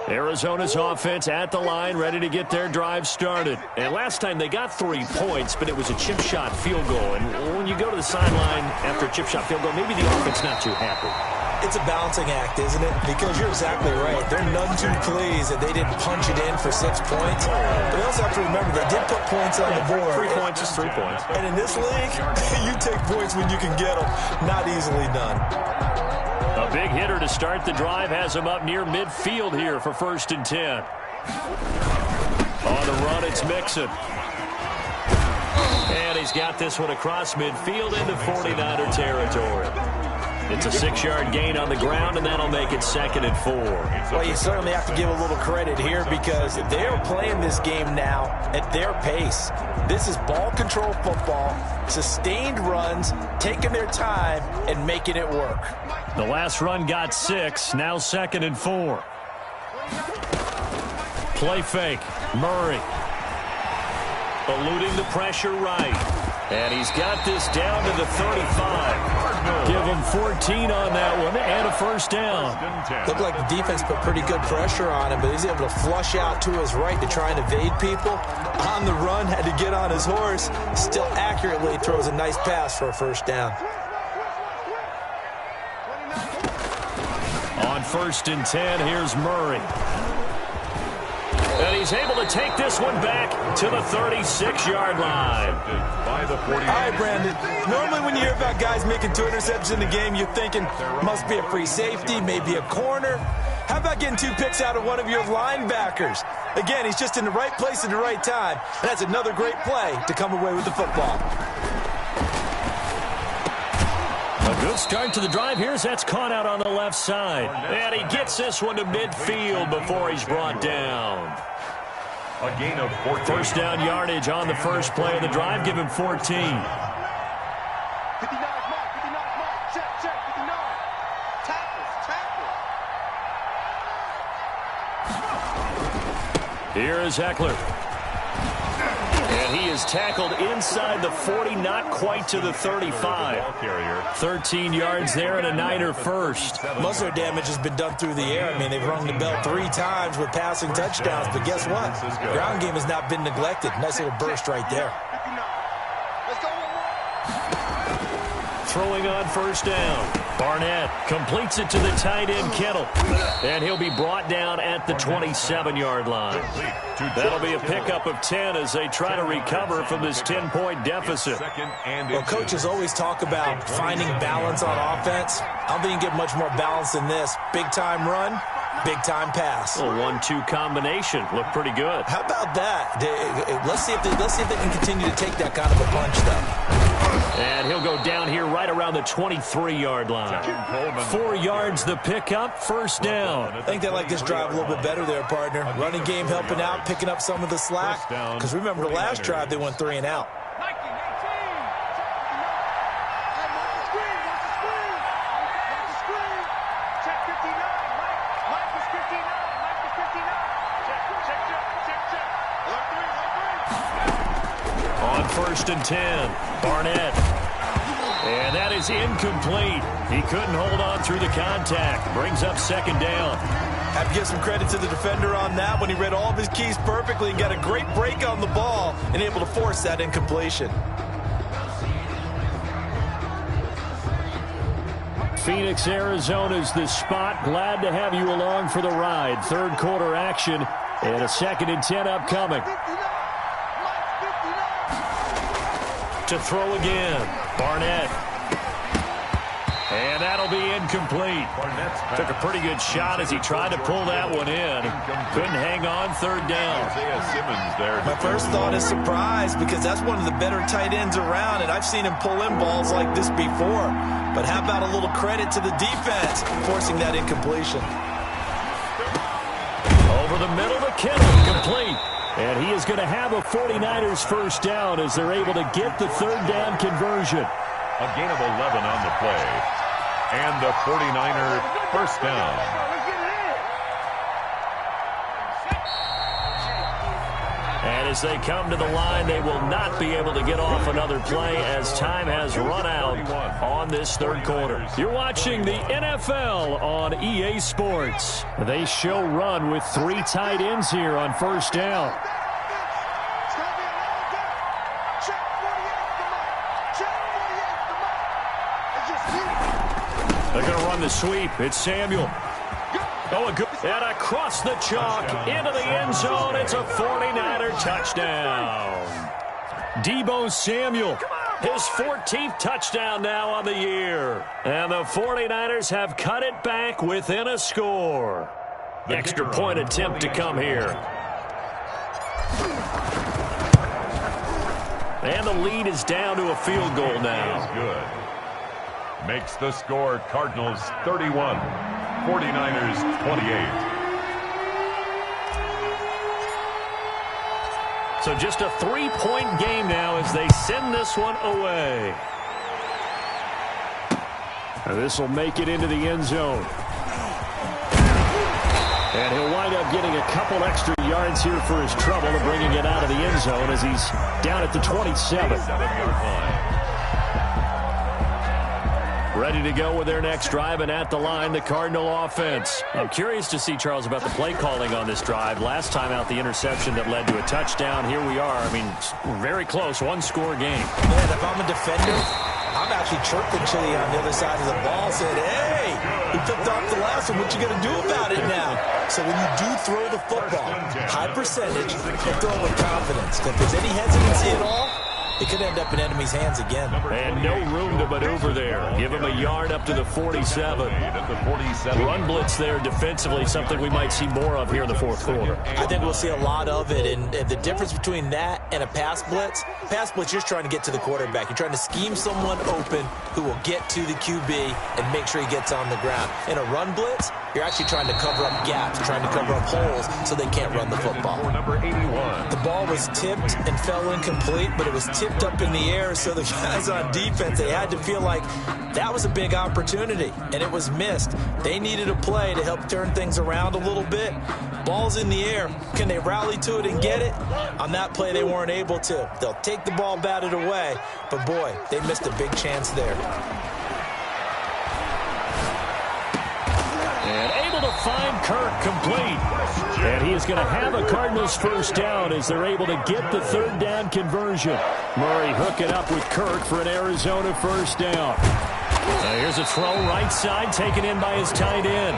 Arizona's offense at the line, ready to get their drive started. And last time they got 3 points, but it was a chip shot field goal. And when you go to the sideline after a chip shot field goal, maybe the offense not too happy. It's a balancing act, isn't it? Because you're exactly right. They're none too pleased that they didn't punch it in for 6 points. But they also have to remember they did put points on the board. 3 points is 3 points. And in this league, you take points when you can get them. Not easily done. A big hitter to start the drive has him up near midfield here for 1st and 10. On the run, it's Mixon. And he's got this one across midfield into 49er territory. It's a 6-yard gain on the ground, and that'll make it 2nd and 4. Well, you certainly have to give a little credit here because they're playing this game now at their pace. This is ball control football, sustained runs, taking their time, and making it work. The last run got 6, now 2nd and 4. Play fake, Murray. Eluding the pressure right. And he's got this down to the 35. Give him 14 on that one and a 1st down. Looked like the defense put pretty good pressure on him, but he's able to flush out to his right to try and evade people. On the run, had to get on his horse. Still accurately throws a nice pass for a 1st down. On 1st and 10, here's Murray. And he's able to take this one back to the 36-yard line. By the 40. All right, Brandon. Normally when you hear about guys making 2 interceptions in the game, you're thinking must be a free safety, maybe a corner. How about getting 2 picks out of one of your linebackers? Again, he's just in the right place at the right time. And that's another great play to come away with the football. A good start to the drive here as that's caught out on the left side. And he gets this one to midfield before he's brought down. A gain of 14. First down yardage on the first play of the drive. Give him 14. 59 mark, 59 mark. Check, 59. Tackles. Here is Eckler. And he is tackled inside the 40, not quite to the 35. 13 yards there and a Niner first. Most of their damage has been done through the air. I mean, they've rung the bell 3 times with passing touchdowns, but guess what? The ground game has not been neglected. Nice little burst right there. Let's go. Throwing on first down. Barnett completes it to the tight end, Kittle. And he'll be brought down at the 27-yard line. That'll be a pickup of 10 as they try to recover from this 10-point deficit. Well, coaches always talk about finding balance on offense. I don't think you get much more balance than this. Big-time run, big-time pass. A 1-2 combination. Looked pretty good. How about that? Let's see if they can continue to take that kind of a punch, though. And he'll go down here right around the 23-yard line. 4 yards the pickup, first down. I think they like this drive a little bit better there, partner. Running game helping out, picking up some of the slack. Because remember, the last drive they went 3 and out. On first and 10, Barnett. And that is incomplete. He couldn't hold on through the contact. Brings up second down. Have to give some credit to the defender on that when he read all of his keys perfectly and got a great break on the ball and able to force that incompletion. Phoenix, Arizona's the spot. Glad to have you along for the ride. Third quarter action and a 2nd and 10 upcoming. To throw again, Barnett. And that'll be incomplete. Took a pretty good shot as he tried to pull that one in. Couldn't hang on, third down. My first thought is surprise because that's one of the better tight ends around, and I've seen him pull in balls like this before. But how about a little credit to the defense forcing that incompletion? Over the middle to Kittle, complete. And he is going to have a 49ers first down as they're able to get the third down conversion. A gain of 11 on the play. And the 49er first down. And as they come to the line, they will not be able to get off another play as time has run out on this third quarter. You're watching the NFL on EA Sports. They show run with 3 tight ends here on first down. They're going to run the sweep. It's Samuel. Oh, a good. And across the chalk into the end zone. It's a 49er touchdown. Deebo Samuel, his 14th touchdown now on the year. And the 49ers have cut it back within a score. Extra point attempt to come here. And the lead is down to a field goal now. Good. Makes the score Cardinals 31, 49ers 28. So just a 3-point game now as they send this one away. And this will make it into the end zone. And he'll wind up getting a couple extra yards here for his trouble of bringing it out of the end zone as he's down at the 27. Ready to go with their next drive, and at the line, the Cardinal offense. I'm curious to see, Charles, about the play calling on this drive. Last time out, the interception that led to a touchdown. Here we are. I mean, very close, one-score game. Man, if I'm a defender, I'm actually chirping Chili on the other side of the ball, said, hey, we picked off the last one. What you going to do about it now? So when you do throw the football, high percentage, and throw with confidence. If there's any hesitancy at all, it could end up in enemy's hands again. And no room to maneuver there. Give him a yard up to the 47. Run blitz there defensively, something we might see more of here in the fourth quarter. I think we'll see a lot of it, and the difference between that and a pass blitz, you're just trying to get to the quarterback. You're trying to scheme someone open who will get to the QB and make sure he gets on the ground. In a run blitz, you're actually trying to cover up gaps, trying to cover up holes so they can't run the football. The ball was tipped and fell incomplete, but it was tipped up in the air, so the guys on defense, they had to feel like that was a big opportunity, and it was missed. They needed a play to help turn things around a little bit. Ball's in the air. Can they rally to it and get it? On that play, they weren't able to. They'll take the ball, batted away, but boy, they missed a big chance there. And able to find Kirk complete. And he is going to have a Cardinals first down as they're able to get the third down conversion. Murray hooking up with Kirk for an Arizona first down. Here's a throw right side taken in by his tight end.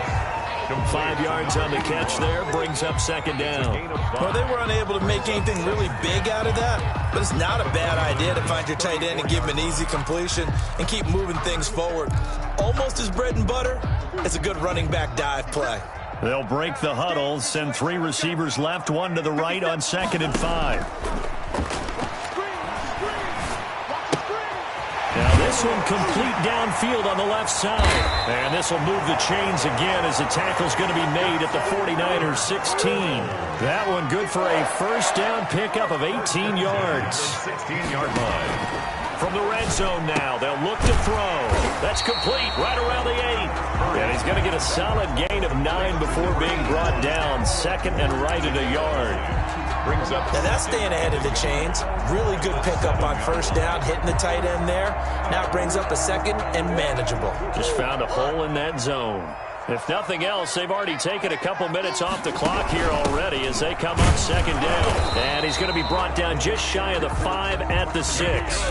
5 yards on the catch there, brings up second down. Well, they were unable to make anything really big out of that, but it's not a bad idea to find your tight end and give him an easy completion and keep moving things forward. Almost his bread and butter. It's a good running back dive play. They'll break the huddle, send 3 receivers left, 1 to the right on 2nd and 5. Now this one complete downfield on the left side. And this will move the chains again as the tackle's going to be made at the 49ers 16. That one good for a first down pickup of 18 yards. 16-yard line. From the red zone now, they'll look to throw. That's complete right around the 8. And he's going to get a solid gain of 9 before being brought down. 2nd and right at a yard. Brings up. Now that's staying ahead of the chains. Really good pickup on first down, hitting the tight end there. Now it brings up a 2nd and manageable. Just found a hole in that zone. If nothing else, they've already taken a couple minutes off the clock here already as they come up 2nd down. And he's going to be brought down just shy of the 5 at the 6.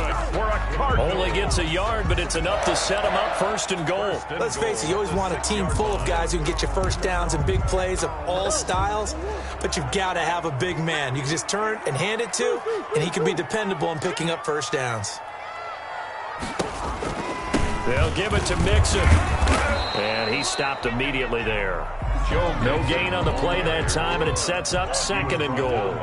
Only gets a yard, but it's enough to set him up 1st and goal. Let's face it, you always want a team full of guys who can get you first downs and big plays of all styles, but you've got to have a big man you can just turn and hand it to, and he can be dependable in picking up first downs. They'll give it to Mixon. And he stopped immediately there. No gain on the play that time, and it sets up 2nd and goal.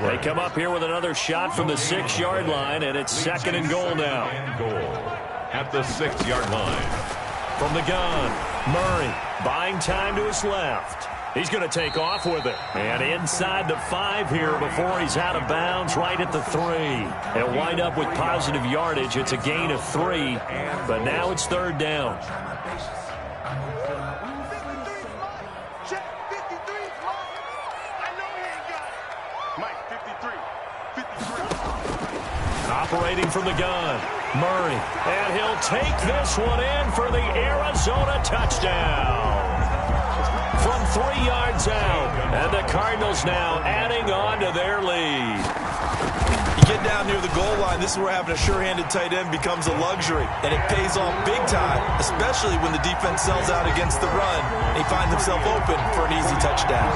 They come up here with another shot from the 6-yard line, and it's 2nd and goal now. At the 6-yard line. From the gun, Murray buying time to his left. He's going to take off with it. And inside the 5 here before he's out of bounds right at the 3. They'll wind up with positive yardage. It's a gain of 3, but now it's 3rd down. Operating from the gun, Murray. And he'll take this one in for the Arizona touchdown. From 3 yards out. And the Cardinals now adding on to their lead. You get down near the goal line, this is where having a sure-handed tight end becomes a luxury. And it pays off big time, especially when the defense sells out against the run. And he finds himself open for an easy touchdown.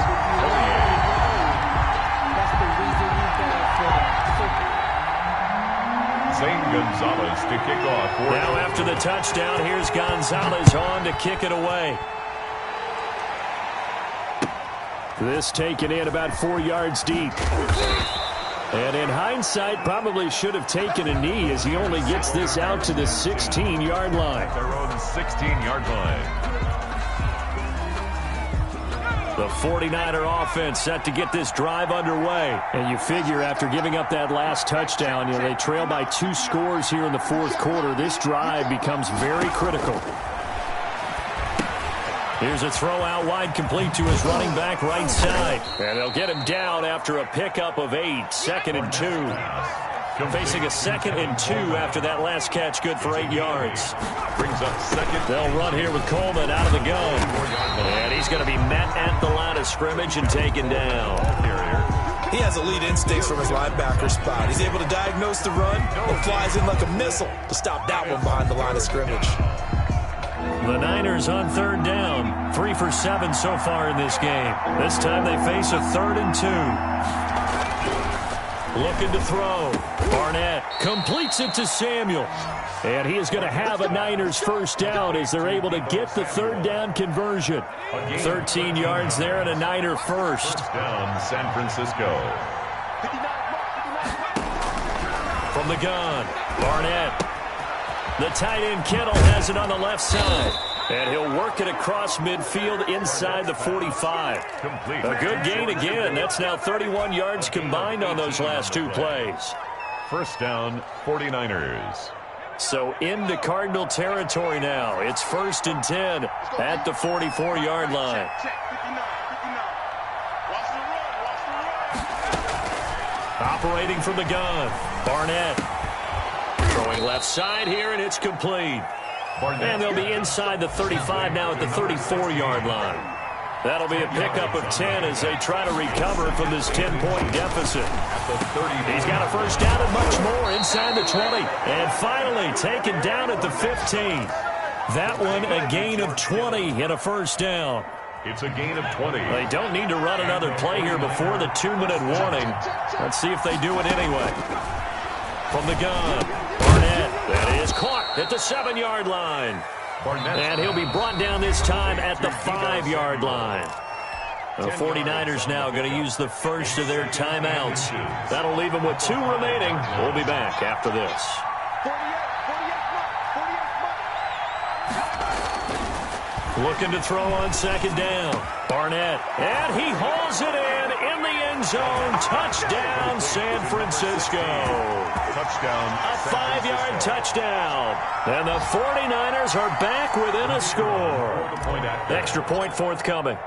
That's the reason you Zane Gonzalez to kick off. Now after the touchdown, here's Gonzalez on to kick it away. This taken in about 4 yards deep. And in hindsight, probably should have taken a knee as he only gets this out to the 16-yard line. Their own 16-yard line. The 49er offense set to get this drive underway. And you figure after giving up that last touchdown, they trail by 2 scores here in the fourth quarter. This drive becomes very critical. Here's a throw out wide complete to his running back right side. And they'll get him down after a pickup of 8. 2nd and 2. Facing a 2nd and 2 after that last catch, good for 8 yards. Brings up 2nd. They'll run here with Coleman out of the gun. And he's going to be met at the line of scrimmage and taken down. He has elite instincts from his linebacker spot. He's able to diagnose the run and flies in like a missile to stop that one behind the line of scrimmage. The Niners on 3rd down. 3 for 7 so far in this game. This time they face a 3rd and 2. Looking to throw. Barnett completes it to Samuel. And he is going to have a Niners first down as they're able to get the third down conversion. 13 yards there and a Niner first. Down San Francisco. From the gun, Barnett. The tight end Kittle has it on the left side. And he'll work it across midfield inside the 45. Complete. A good gain again. That's now 31 yards combined on those last two plays. First down, 49ers. So into Cardinal territory now. It's 1st and 10 at the 44-yard line. Operating from the gun, Barnett. Throwing left side here, and it's complete. And they'll be inside the 35 now at the 34-yard line. That'll be a pickup of 10 as they try to recover from this 10-point deficit. He's got a first down and much more inside the 20. And finally taken down at the 15. That one a gain of 20 and a first down. It's a gain of 20. They don't need to run another play here before the 2-minute warning. Let's see if they do it anyway. From the gun, Barnett. That is caught at the 7-yard line. And he'll be brought down this time at the 5-yard line. The 49ers now going to use the first of their timeouts. That'll leave them with 2 remaining. We'll be back after this. Looking to throw on second down. Barnett. And he hauls it in the end zone. Touchdown, San Francisco. Touchdown. A 5-yard touchdown. And the 49ers are back within a score. Extra point forthcoming.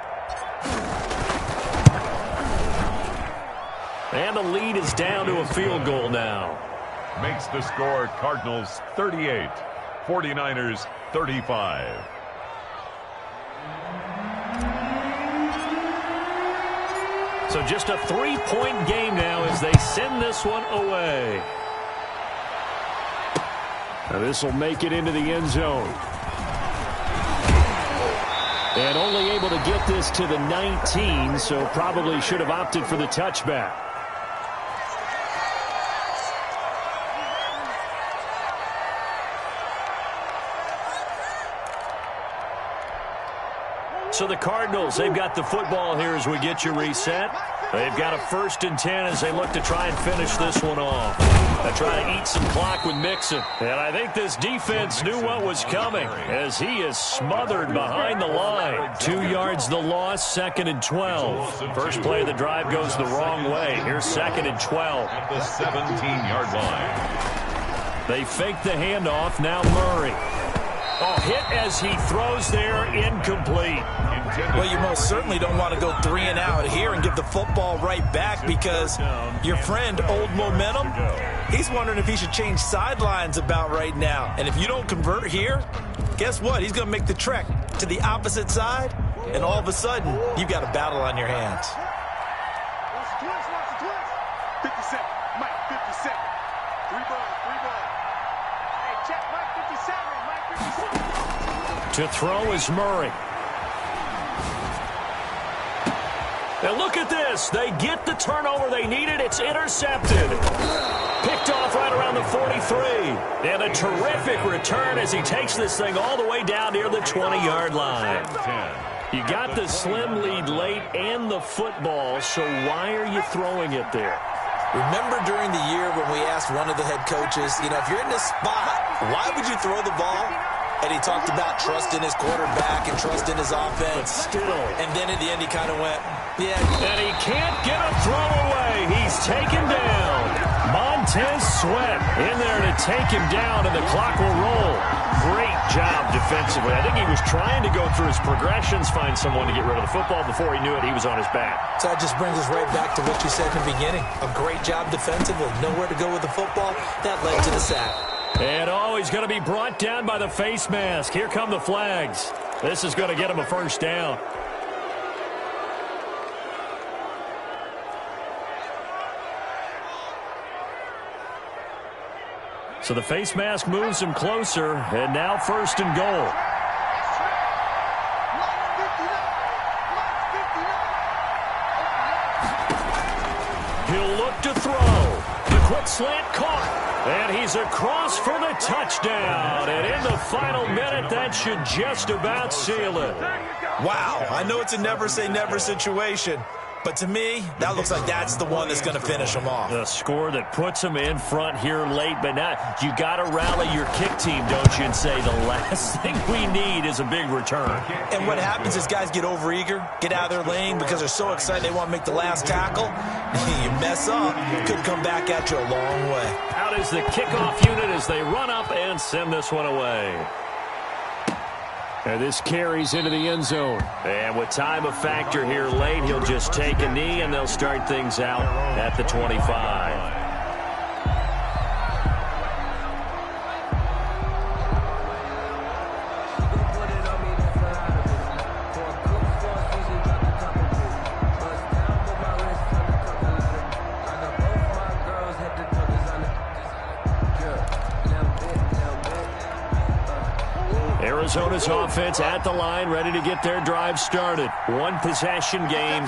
And the lead is down to a field goal now. Makes the score Cardinals 38, 49ers 35. So just a 3-point game now as they send this one away. Now this will make it into the end zone. And only able to get this to the 19, so probably should have opted for the touchback. So the Cardinals, they've got the football here as we get you reset. They've got a 1st and 10 as they look to try and finish this one off. They try to eat some clock with Mixon. And I think this defense knew what was coming as he is smothered behind the line. 2 yards the loss, 2nd and 12. First play of the drive goes the wrong way. Here's 2nd and 12. At the 17-yard line. They fake the handoff. Now Murray. Oh, hit as he throws there, incomplete. Well, you most certainly don't want to go 3 and out here and give the football right back because your friend, Old Momentum, he's wondering if he should change sidelines about right now. And if you don't convert here, guess what? He's going to make the trek to the opposite side, and all of a sudden, you've got a battle on your hands. 50 seconds. Mike, 50 seconds. 3 balls, 3 balls. Hey, check Mike 57. Mike 57. To throw is Murray. And look at this. They get the turnover they needed. It's intercepted. Picked off right around the 43. And a terrific return as he takes this thing all the way down near the 20-yard line. You got the slim lead late and the football, so why are you throwing it there? Remember during the year when we asked one of the head coaches, if you're in this spot, why would you throw the ball? And he talked about trusting his quarterback and trusting his offense. But still. And then at the end he kind of went, yeah. And he can't get a throw away. He's taken down. Montez Sweat in there to take him down, and the clock will roll. Great job defensively. I think he was trying to go through his progressions, find someone to get rid of the football. Before he knew it, he was on his back. So that just brings us right back to what you said in the beginning. A great job defensively. Nowhere to go with the football. That led to the sack. And he's going to be brought down by the face mask. Here come the flags. This is going to get him a first down. So the face mask moves him closer, and now 1st and goal. He'll look Out to throw. The quick slant caught. And he's across for the touchdown. And in the final minute, that should just about seal it. Wow, I know it's a never-say-never situation, but to me, that looks like that's the one that's going to finish them off. The score that puts them in front here late, but now you got to rally your kick team, don't you, and say the last thing we need is a big return. And what happens is guys get overeager, get out of their lane because they're so excited they want to make the last tackle. You mess up, could come back at you a long way. Out is the kickoff unit as they run up and send this one away. And this carries into the end zone. And with time a factor here late, he'll just take a knee, and they'll start things out at the 25. Arizona's offense at the line, ready to get their drive started. One possession game,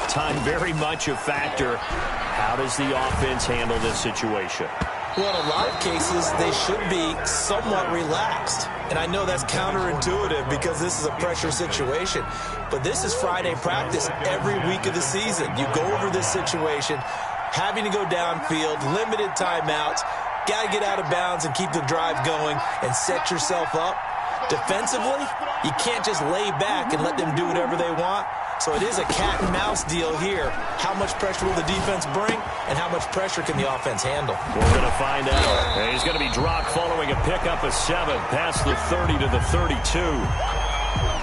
time very much a factor. How does the offense handle this situation? Well, in a lot of cases, they should be somewhat relaxed. And I know that's counterintuitive because this is a pressure situation. But this is Friday practice every week of the season. You go over this situation, having to go downfield, limited timeouts, got to get out of bounds and keep the drive going and set yourself up. Defensively, you can't just lay back and let them do whatever they want. So it is a cat and mouse deal here. How much pressure will the defense bring, and how much pressure can the offense handle? We're going to find out. And he's going to be dropped following a pickup of 7 past the 30 to the 32.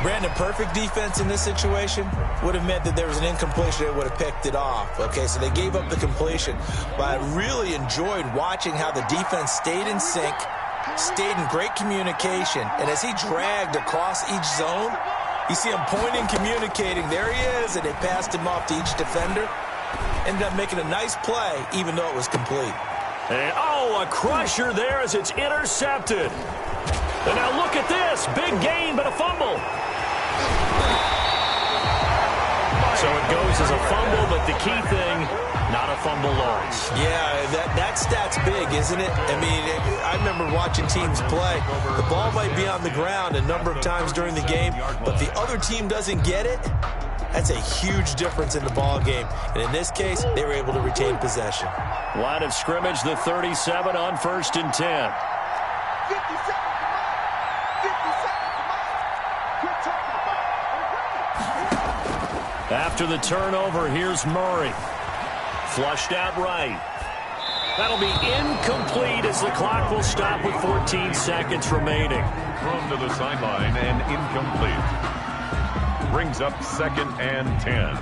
Brandon, perfect defense in this situation would have meant that there was an incompletion. They would have picked it off. Okay, so they gave up the completion. But I really enjoyed watching how the defense stayed in sync, stayed in great communication, and as he dragged across each zone, you see him pointing, communicating. There he is, and they passed him off to each defender. Ended up making a nice play, even though it was complete. And, a crusher there as it's intercepted. And now look at this. Big gain, but a fumble. So it goes as a fumble, but the key thing, not a fumble loss. Yeah, that stat's big, isn't it? I mean, I remember watching teams play. The ball might be on the ground a number of times during the game, but the other team doesn't get it. That's a huge difference in the ball game. And in this case, they were able to retain possession. Line of scrimmage, the 37 on 1st and 10. 57. After the turnover, here's Murray. Flushed out right. That'll be incomplete as the clock will stop with 14 seconds remaining. Thrown to the sideline and incomplete. Brings up 2nd and 10.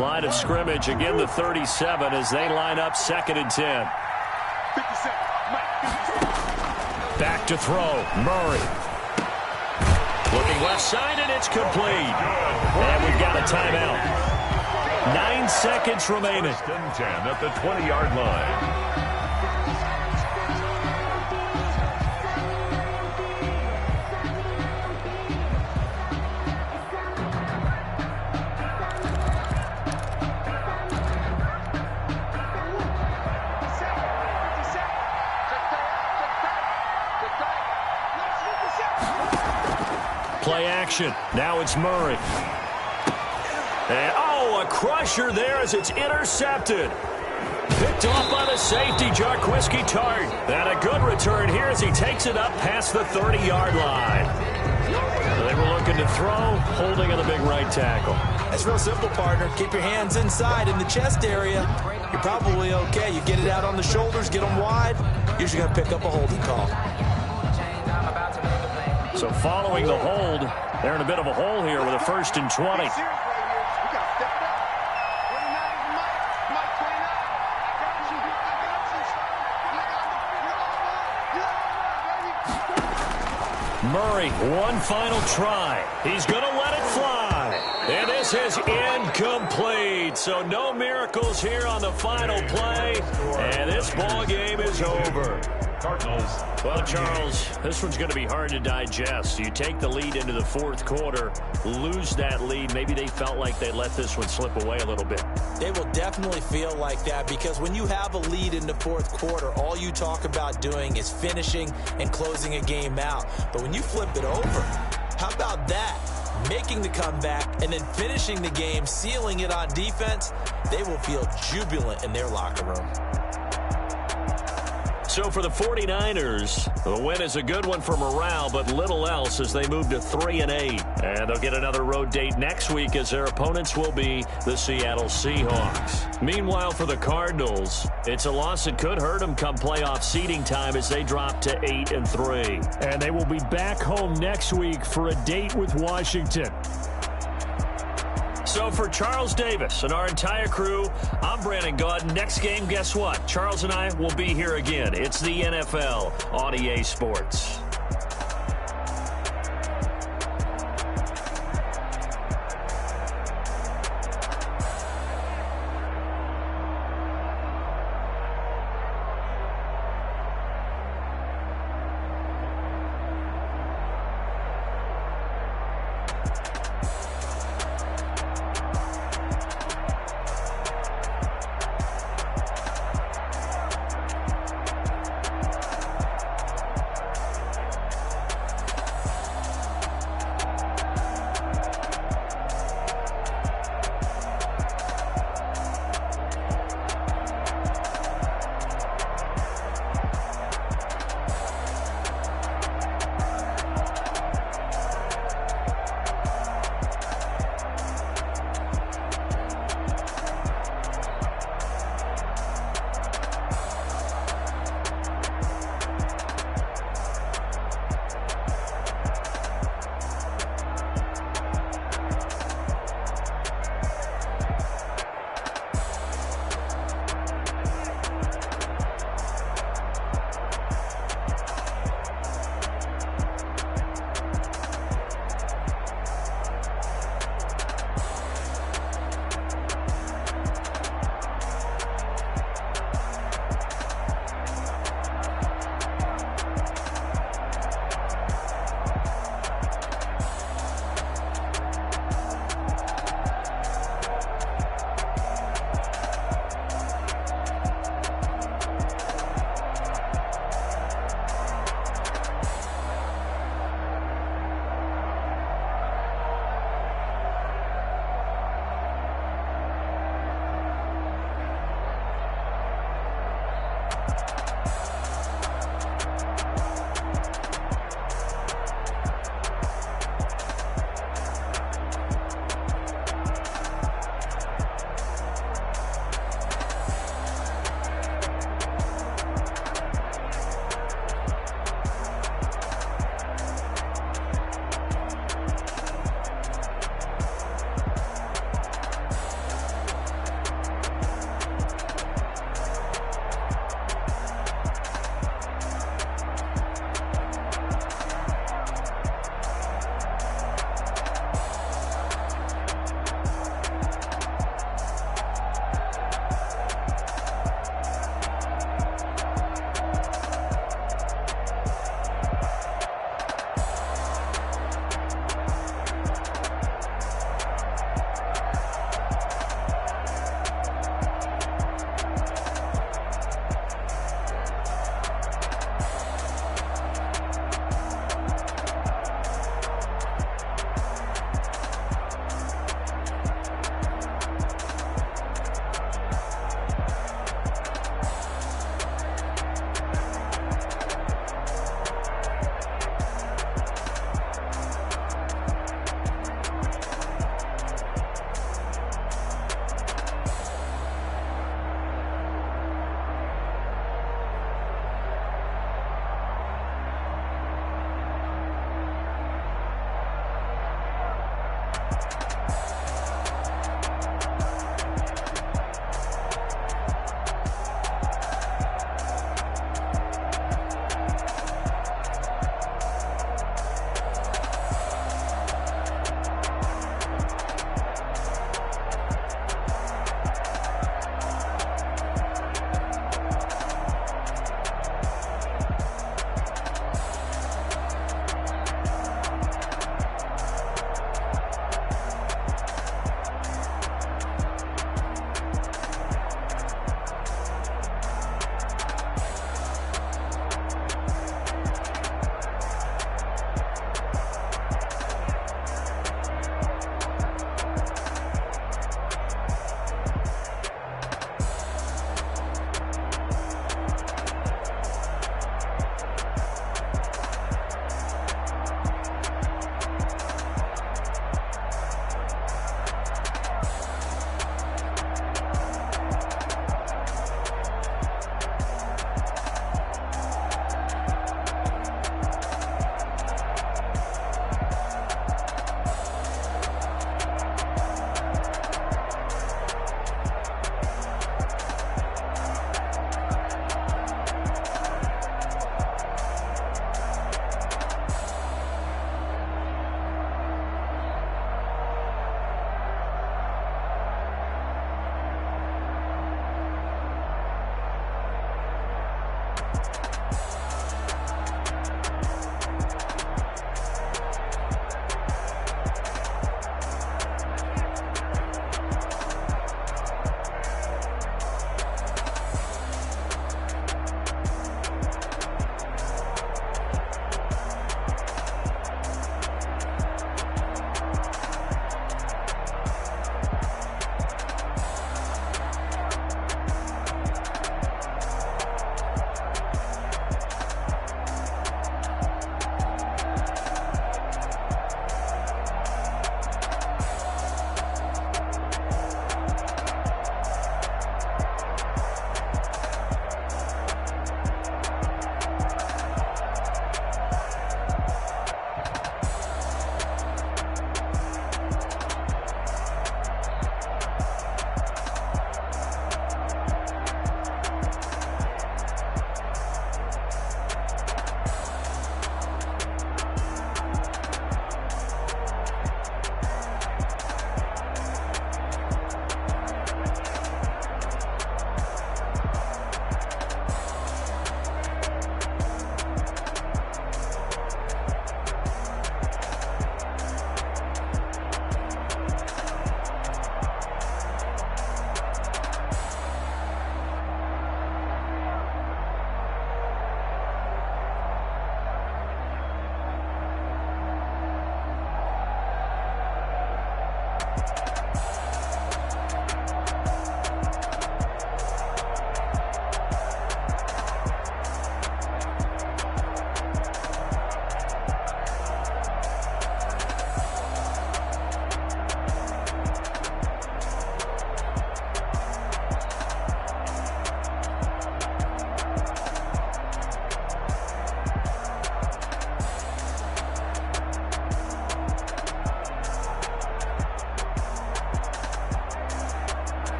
Line of scrimmage, again the 37 as they line up 2nd and 10. 57. Back to throw, Murray. Looking left side, and it's complete. And we've got a timeout. 9 seconds remaining. 1st and 10 at the 20-yard line. Play action. Now it's Murray. And, a crusher there as it's intercepted. Picked off by the safety, Jarquiski Tart. And a good return here as he takes it up past the 30-yard line. They were looking to throw, holding on the big right tackle. That's real simple, partner. Keep your hands inside in the chest area. You're probably okay. You get it out on the shoulders, get them wide. Usually going to pick up a holding call. So following the hold, they're in a bit of a hole here with a 1st and 20. Murray, one final try. He's going to let it fly. And this is incomplete. So no miracles here on the final play. And this ball game is over. Cardinals. Well, Charles, this one's going to be hard to digest. You take the lead into the fourth quarter, lose that lead. Maybe they felt like they let this one slip away a little bit. They will definitely feel like that because when you have a lead in the fourth quarter, all you talk about doing is finishing and closing a game out. But when you flip it over, how about that? Making the comeback and then finishing the game, sealing it on defense, they will feel jubilant in their locker room. So for the 49ers, the win is a good one for morale, but little else as they move to 3-8. And they'll get another road date next week as their opponents will be the Seattle Seahawks. Meanwhile, for the Cardinals, it's a loss that could hurt them come playoff seeding time as they drop to 8-3. And they will be back home next week for a date with Washington. So for Charles Davis and our entire crew, I'm Brandon Gaudin. Next game, guess what? Charles and I will be here again. It's the NFL on EA Sports.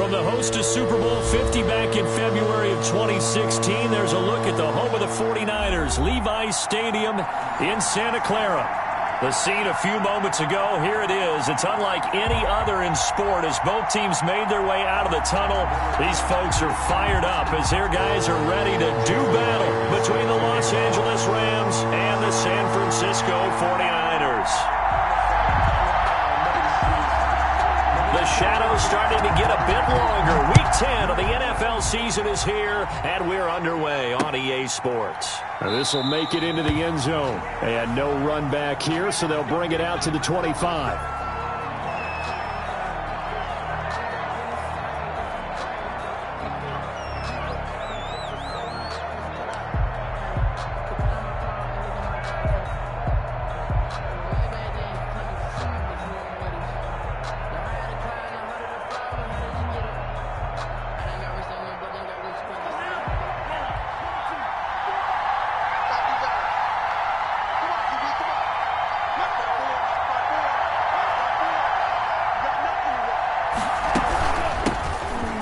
From the host to Super Bowl 50 back in February of 2016, there's a look at the home of the 49ers, Levi's Stadium in Santa Clara. The scene a few moments ago, here it is. It's unlike any other in sport as both teams made their way out of the tunnel. These folks are fired up as their guys are ready to do battle between the Los Angeles Rams and the San Francisco 49ers. The shadow's starting to get a bit longer. Week 10 of the NFL season is here, and we're underway on EA Sports. This will make it into the end zone. And no run back here, so they'll bring it out to the 25.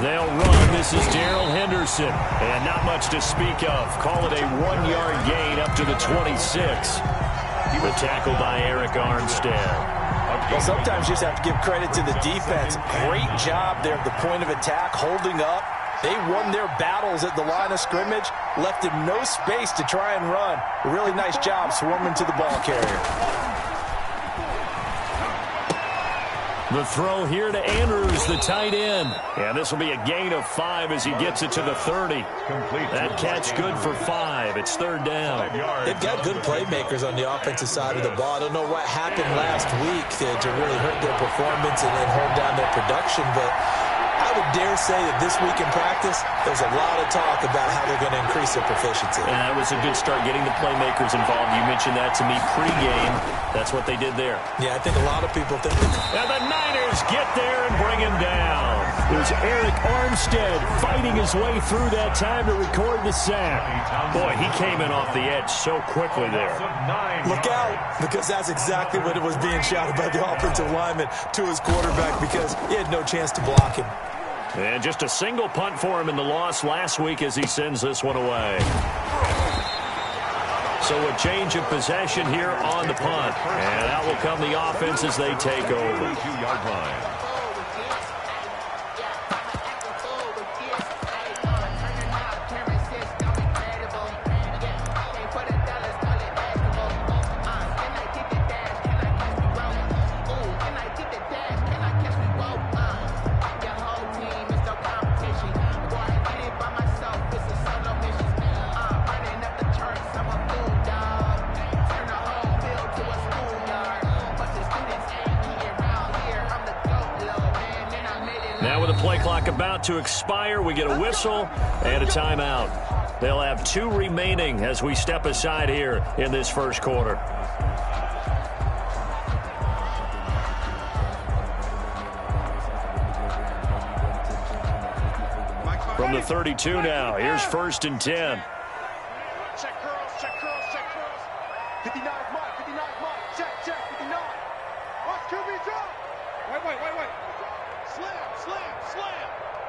They'll run. This is Darrell Henderson. And not much to speak of. Call it a 1-yard gain up to the 26. He was tackled by Eric Armstead. Well, sometimes you just have to give credit to the defense. Great job there at the point of attack, holding up. They won their battles at the line of scrimmage, left him no space to try and run. A really nice job swarming to the ball carrier. The throw here to Andrews, the tight end. And this will be a gain of 5 as he gets it to the 30. That catch good for 5. It's third down. They've got good playmakers on the offensive side of the ball. I don't know what happened last week to really hurt their performance and hold down their production, but I would dare say that this week in practice, there's a lot of talk about how they're going to increase their proficiency. And that was a good start, getting the playmakers involved. You mentioned that to me pregame. That's what they did there. Yeah, I think a lot of people think that. And the Niners get there and bring him down. There's Eric Armstead fighting his way through that time to record the sack. Boy, he came in off the edge so quickly there. Look out, because that's exactly what it was being shouted by the offensive lineman to his quarterback, because he had no chance to block him. And just a single punt for him in the loss last week as he sends this one away. So a change of possession here on the punt. And out will come the offense as they take over. 2-yard line. Now with the play clock about to expire, we get a whistle and a timeout. They'll have 2 remaining as we step aside here in this first quarter. From the 32 now, here's 1st and 10. Check curls, check curls, check curls. 59 Mike, 59 Mike. Check, 59. Watch QB drop. Wait. Slam.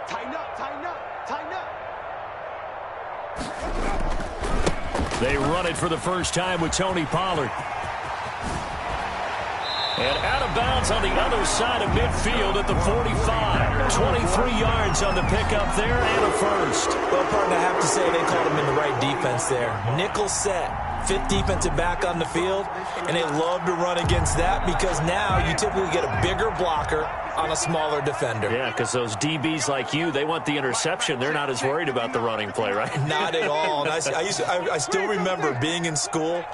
Tighten up. They run it for the first time with Tony Pollard. And out of bounds on the other side of midfield at the 45. 23 yards on the pickup there and a first. Well, partner, I have to say they called him in the right defense there. Nickel set, 5th defensive back on the field, and they love to run against that because now you typically get a bigger blocker on a smaller defender. Yeah, because those DBs like you, they want the interception. They're not as worried about the running play, right? Not at all. And I still remember being in school,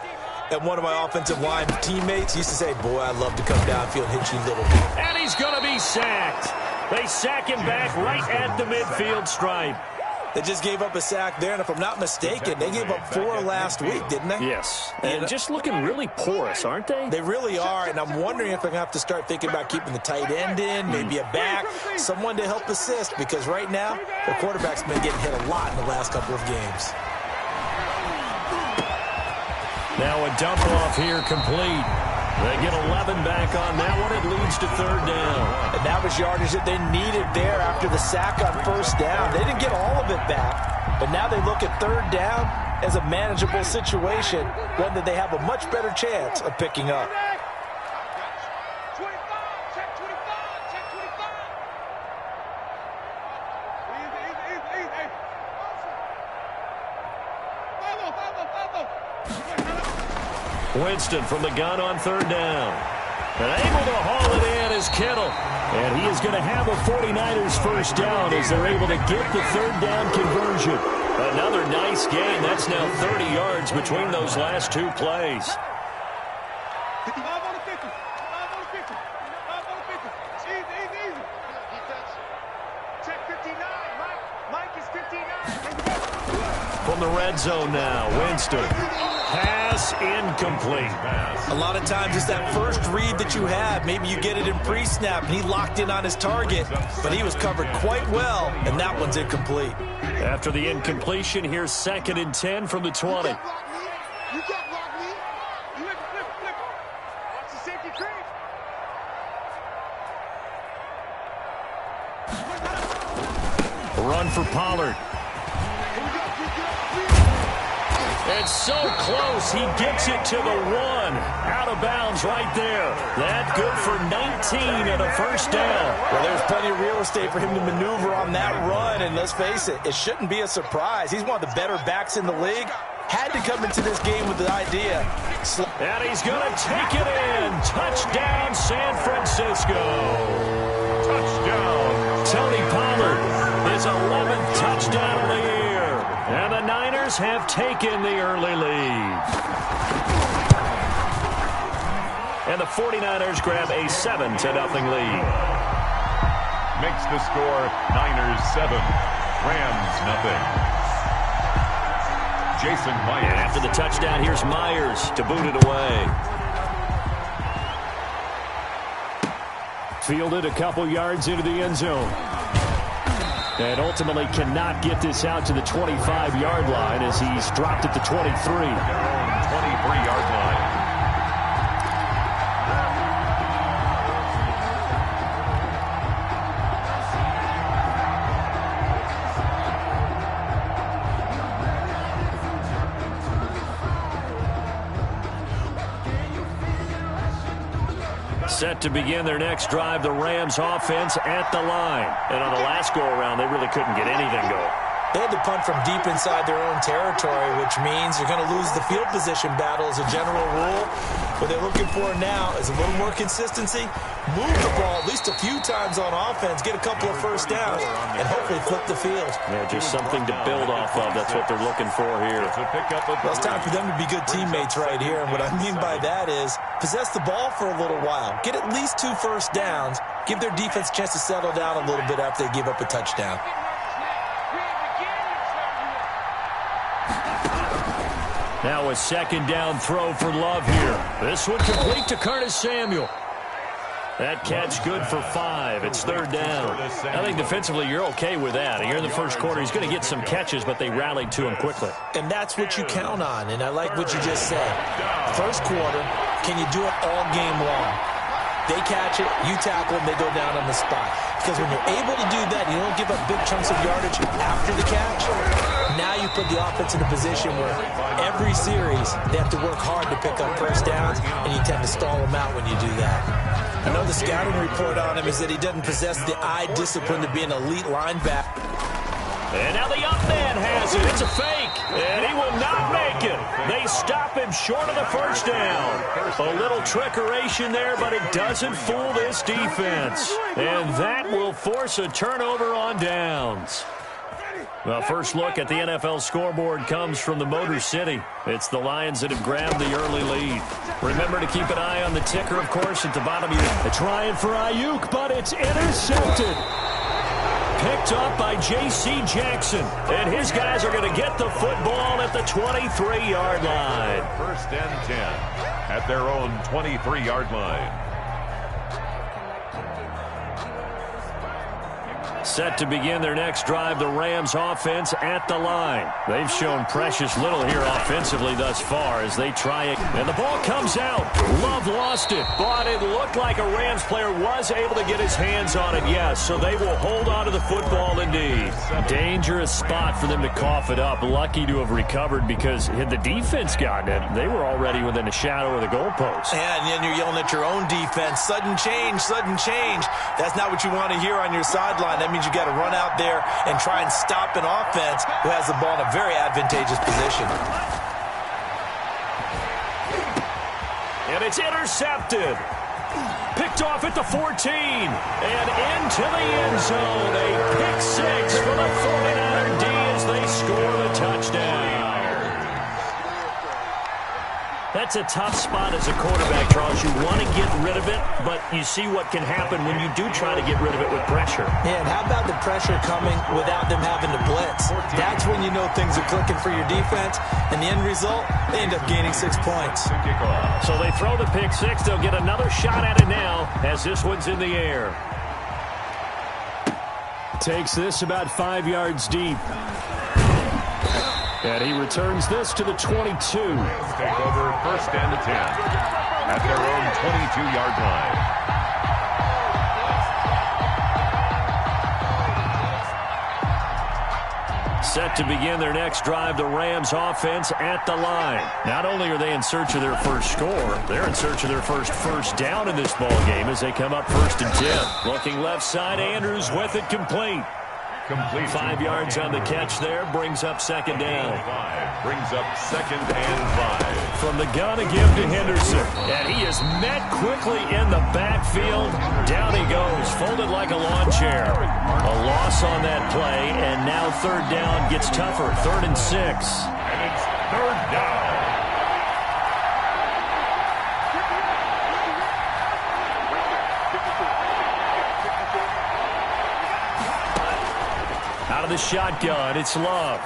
and one of my offensive line teammates used to say, boy, I'd love to come downfield and hit you little. And he's going to be sacked. They sack him back right at the midfield stripe. They just gave up a sack there, and if I'm not mistaken, they gave up 4 last week, didn't they? Yes, and just looking really porous, aren't they? They really are, and I'm wondering if they're going to have to start thinking about keeping the tight end in, maybe a back, someone to help assist, because right now, the quarterback's been getting hit a lot in the last couple of games. Now a dump off here complete. They get 11 back on that one. It leads to third down. And that was yardage that they needed there after the sack on first down. They didn't get all of it back, but now they look at third down as a manageable situation, one that they have a much better chance of picking up. Winston from the gun on third down. And able to haul it in is Kittle. And he is going to have a 49ers first down as they're able to get the third down conversion. Another nice gain. That's now 30 yards between those last two plays. 55 on the 50. 55 on the 50. 55 on the 50. It's easy, easy, easy. Defense. Check 59. Mike is 59. From the red zone now, Winston. Pass incomplete. A lot of times it's that first read that you have. Maybe you get it in pre-snap, and he locked in on his target, but he was covered quite well, and that one's incomplete. After the incompletion, here's 2nd and 10 from the 20. You got block me. You flip. Watch the safety creep. Run for Pollard. It's so close, he gets it to the 1. Out of bounds right there. That good for 19 and a first down. Well, there's plenty of real estate for him to maneuver on that run, and let's face it, it shouldn't be a surprise. He's one of the better backs in the league. Had to come into this game with the idea. And he's going to take it in. Touchdown, San Francisco. Touchdown. Tony Pollard, his 11th touchdown of the year. And the Niners have taken the early lead. And the 49ers grab a 7-0 lead. Makes the score Niners 7, Rams nothing. Jason Myers. And after the touchdown, here's Myers to boot it away. Fielded a couple yards into the end zone. And ultimately cannot get this out to the 25-yard line as he's dropped at the 23. Their own 23-yard line. Set to begin their next drive, the Rams offense at the line. And on the last go-around, they really couldn't get anything going. They had to punt from deep inside their own territory, which means you're going to lose the field position battle as a general rule. What they're looking for now is a little more consistency, move the ball at least a few times on offense, get a couple of first downs, and hopefully flip the field. Yeah, just something to build off of. That's what they're looking for here. Well, it's time for them to be good teammates right here, and what I mean by that is possess the ball for a little while, get at least 2 first downs, give their defense a chance to settle down a little bit after they give up a touchdown. Now a 2nd down throw for Love here. This one complete to Curtis Samuel. That catch good for 5. It's 3rd down. I think defensively you're okay with that. Here in the first quarter, he's going to get some catches, but they rallied to him quickly. And that's what you count on, and I like what you just said. First quarter, can you do it all game long? They catch it, you tackle them, they go down on the spot. Because when you're able to do that, you don't give up big chunks of yardage after the catch. Now you put the offense in a position where every series they have to work hard to pick up first downs, and you tend to stall them out when you do that. I know the scouting report on him is that he doesn't possess the eye discipline to be an elite linebacker. And now the up man has it. It's a fake. And he will not make it. They stop him short of the first down. A little trickeration there, but it doesn't fool this defense. And that will force a turnover on downs. Well, first look at the NFL scoreboard comes from the Motor City. It's the Lions that have grabbed the early lead. Remember to keep an eye on the ticker, of course, at the bottom of your... Trying for Ayuk, but it's intercepted. Picked up by J.C. Jackson. And his guys are going to get the football at the 23-yard line. 1st and 10 at their own 23-yard line. Set to begin their next drive, the Rams offense at the line. They've shown precious little here offensively thus far as they try it. And the ball comes out. Love lost it, but it looked like a Rams player was able to get his hands on it, yes. So they will hold on to the football indeed. Dangerous spot for them to cough it up. Lucky to have recovered because had the defense gotten it, they were already within a shadow of the goalpost. Yeah, and then you're yelling at your own defense. Sudden change, sudden change. That's not what you want to hear on your sideline. That means you got to run out there and try and stop an offense who has the ball in a very advantageous position. And it's intercepted. Picked off at the 14. And into the end zone. A pick six for the 49er D as they score the touchdown. That's a tough spot as a quarterback, Charles. You want to get rid of it, but you see what can happen when you do try to get rid of it with pressure. Yeah, and how about the pressure coming without them having to blitz? That's when you know things are clicking for your defense, and the end result, they end up gaining 6 points. So they throw the pick six. They'll get another shot at it now as this one's in the air. Takes this about 5 yards deep. And he returns this to the 22. Take over 1st and 10 at their own 22-yard line. Set to begin their next drive, the Rams offense at the line. Not only are they in search of their first score, they're in search of their first down in this ball game as they come up 1st and 10. Looking left side, Andrews with it complete. 5 yards on the catch there, brings up 2nd down. Brings up 2nd and 5. From the gun, a give to Henderson. And he is met quickly in the backfield. Down he goes, folded like a lawn chair. A loss on that play, and now 3rd down gets tougher. 3rd and 6. And it's 3rd down. Out of the shotgun, it's Love.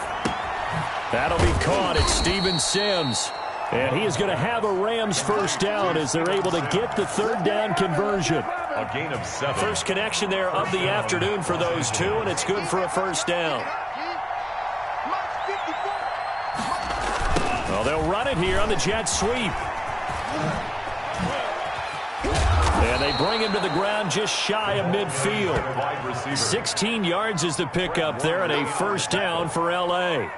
That'll be caught. It's Steven Sims. And he is going to have a Rams first down as they're able to get the 3rd down conversion. A gain of 7. First connection there of the afternoon for those two, and it's good for a first down. Well, they'll run it here on the jet sweep. And they bring him to the ground just shy of midfield. 16 yards is the pickup there, and a first down for L.A.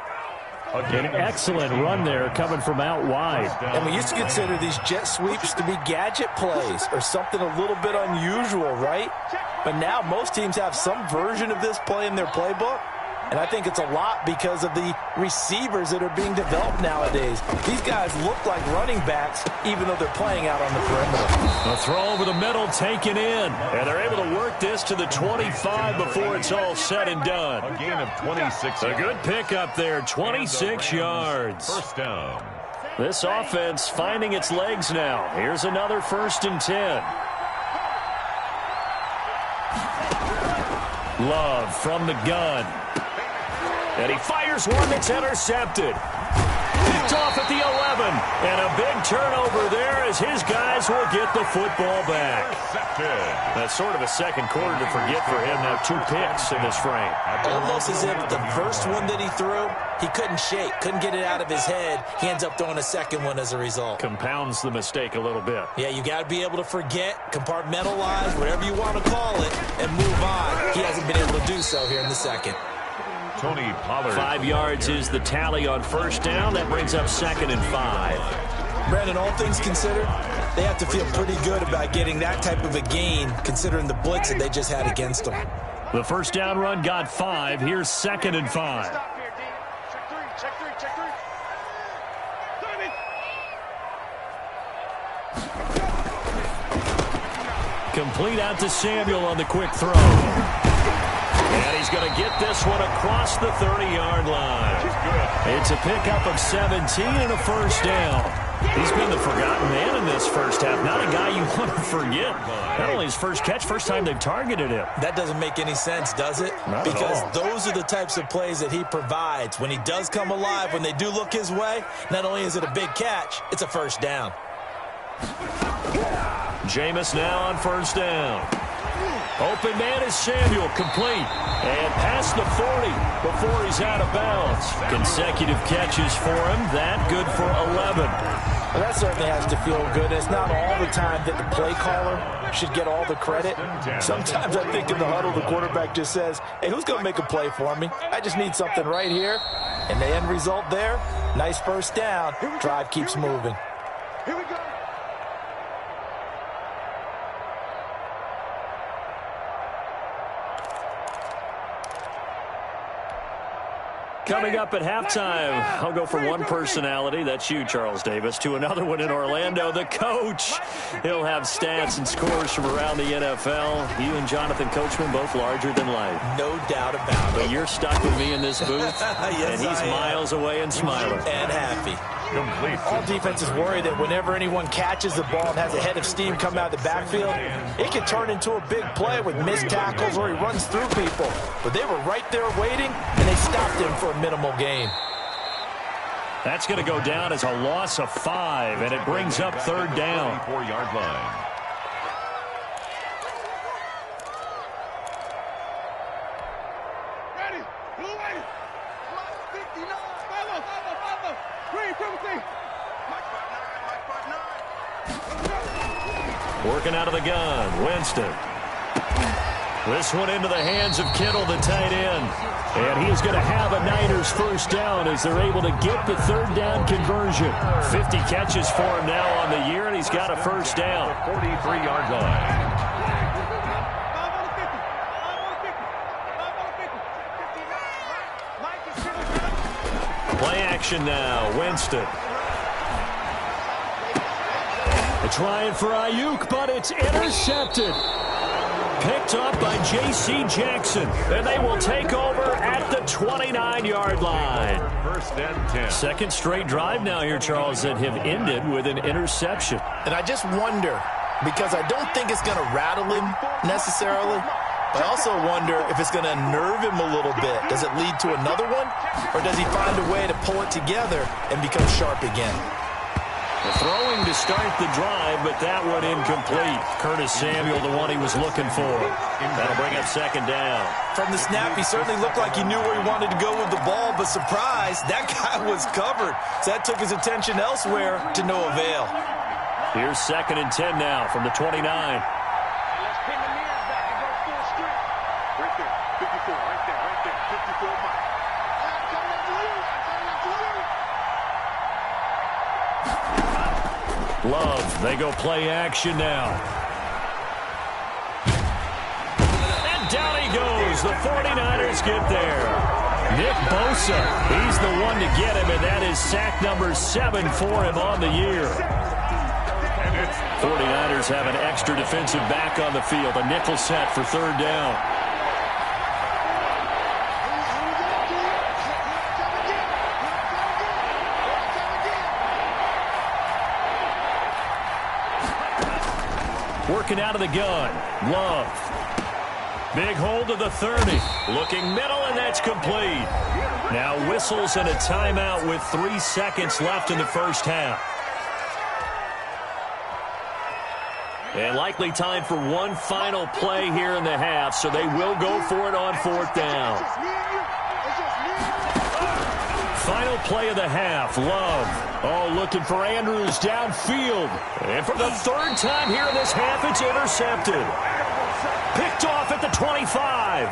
An excellent run there coming from out wide. And we used to consider these jet sweeps to be gadget plays or something a little bit unusual, right? But now most teams have some version of this play in their playbook. And I think it's a lot because of the receivers that are being developed nowadays. These guys look like running backs, even though they're playing out on the perimeter. The throw over the middle taken in. And they're able to work this to the 25 before it's all said and done. A gain of 26. A good pickup there, 26 yards. First down. This offense finding its legs now. Here's another 1st and 10. Love from the gun. And he fires one that's intercepted. Picked off at the 11. And a big turnover there as his guys will get the football back. That's sort of a second quarter to forget for him. Now 2 picks in this frame. Almost as if the first one that he threw, he couldn't shake, couldn't get it out of his head. He ends up throwing a second one as a result. Compounds the mistake a little bit. Yeah, you got to be able to forget, compartmentalize, whatever you want to call it, and move on. He hasn't been able to do so here in the second. Tony Pollard. 5 yards is the tally on first down. That brings up 2nd and 5. Brandon, all things considered, they have to feel pretty good about getting that type of a gain, considering the blitz that they just had against them. The first down run got 5. Here's 2nd and 5. Check three. Complete out to Samuel on the quick throw. And he's going to get this one across the 30-yard line. It's a pickup of 17 and a first down. He's been the forgotten man in this first half. Not a guy you want to forget. Not only his first catch, first time they've targeted him. That doesn't make any sense, does it? Not because at all. those are the types of plays that he provides. When he does come alive, when they do look his way, not only is it a big catch, it's a first down. Jameis now on first down. Open man is Samuel, complete. And past the 40 before he's out of bounds. Consecutive catches for him. That good for 11. Well, that certainly has to feel good. It's not all the time that the play caller should get all the credit. Sometimes I think in the huddle, the quarterback just says, hey, who's going to make a play for me? I just need something right here. And the end result there, nice first down. Drive keeps moving. Here we go. Coming up at halftime, I'll go from one personality, that's you, Charles Davis, to another one in Orlando, the coach. He'll have stats and scores from around the NFL. You and Jonathan Coachman, both larger than life. No doubt about it. But you're stuck with me in this booth, Yes, and he's I am. miles away and smiling. And happy. Complete. All defenses worry that whenever anyone catches the ball and has a head of steam come out of the backfield, it can turn into a big play with missed tackles or he runs through people. But they were right there waiting, and they stopped him for a minimal gain. That's going to go down as a loss of 5, and it brings up third down. 34-yard line. Ready. Blue way. 59. Follow. Green, Timothy. Mike 5'9". Working out of the gun, Winston. This one into the hands of Kittle, the tight end. And he's going to have a Niners first down as they're able to get the third down conversion. 50 catches for him now on the year, and he's got a first down. 43-yard line. 5 on the 50. 5 on the 50. 5 on the 50. 59. Mike is Kittle. Play action now, Winston. A try for Ayuk, but it's intercepted. Picked up by J.C. Jackson, and they will take over at the 29-yard line. First and 10. Second straight drive now here, Charles, that have ended with an interception. And I just wonder, because I don't think it's going to rattle him necessarily, but I also wonder if it's going to unnerve him a little bit. Does it lead to another one, or does he find a way to pull it together and become sharp again? Throwing to start the drive, but that one incomplete. Curtis Samuel, the one he was looking for. That'll bring up second down. From the snap, he certainly looked like he knew where he wanted to go with the ball, but surprise, that guy was covered. So that took his attention elsewhere to no avail. Here's second and 10 now from the 29. Let's pin the knees back and go full strength. Right there. 54. Right there. 54 Mike. I'm coming up to you. Love, they go play action now. And down he goes. The 49ers get there. Nick Bosa, he's the one to get him, and that is sack number 7 for him on the year. 49ers have an extra defensive back on the field, a nickel set for third down. Working out of the gun. Love. Big hold of the 30. Looking middle, and that's complete. Now whistles and a timeout with 3 seconds left in the first half. And likely time for one final play here in the half, so they will go for it on fourth down. Final play of the half. Love. Oh, looking for Andrews downfield. And for the third time here in this half, it's intercepted. Picked off at the 25.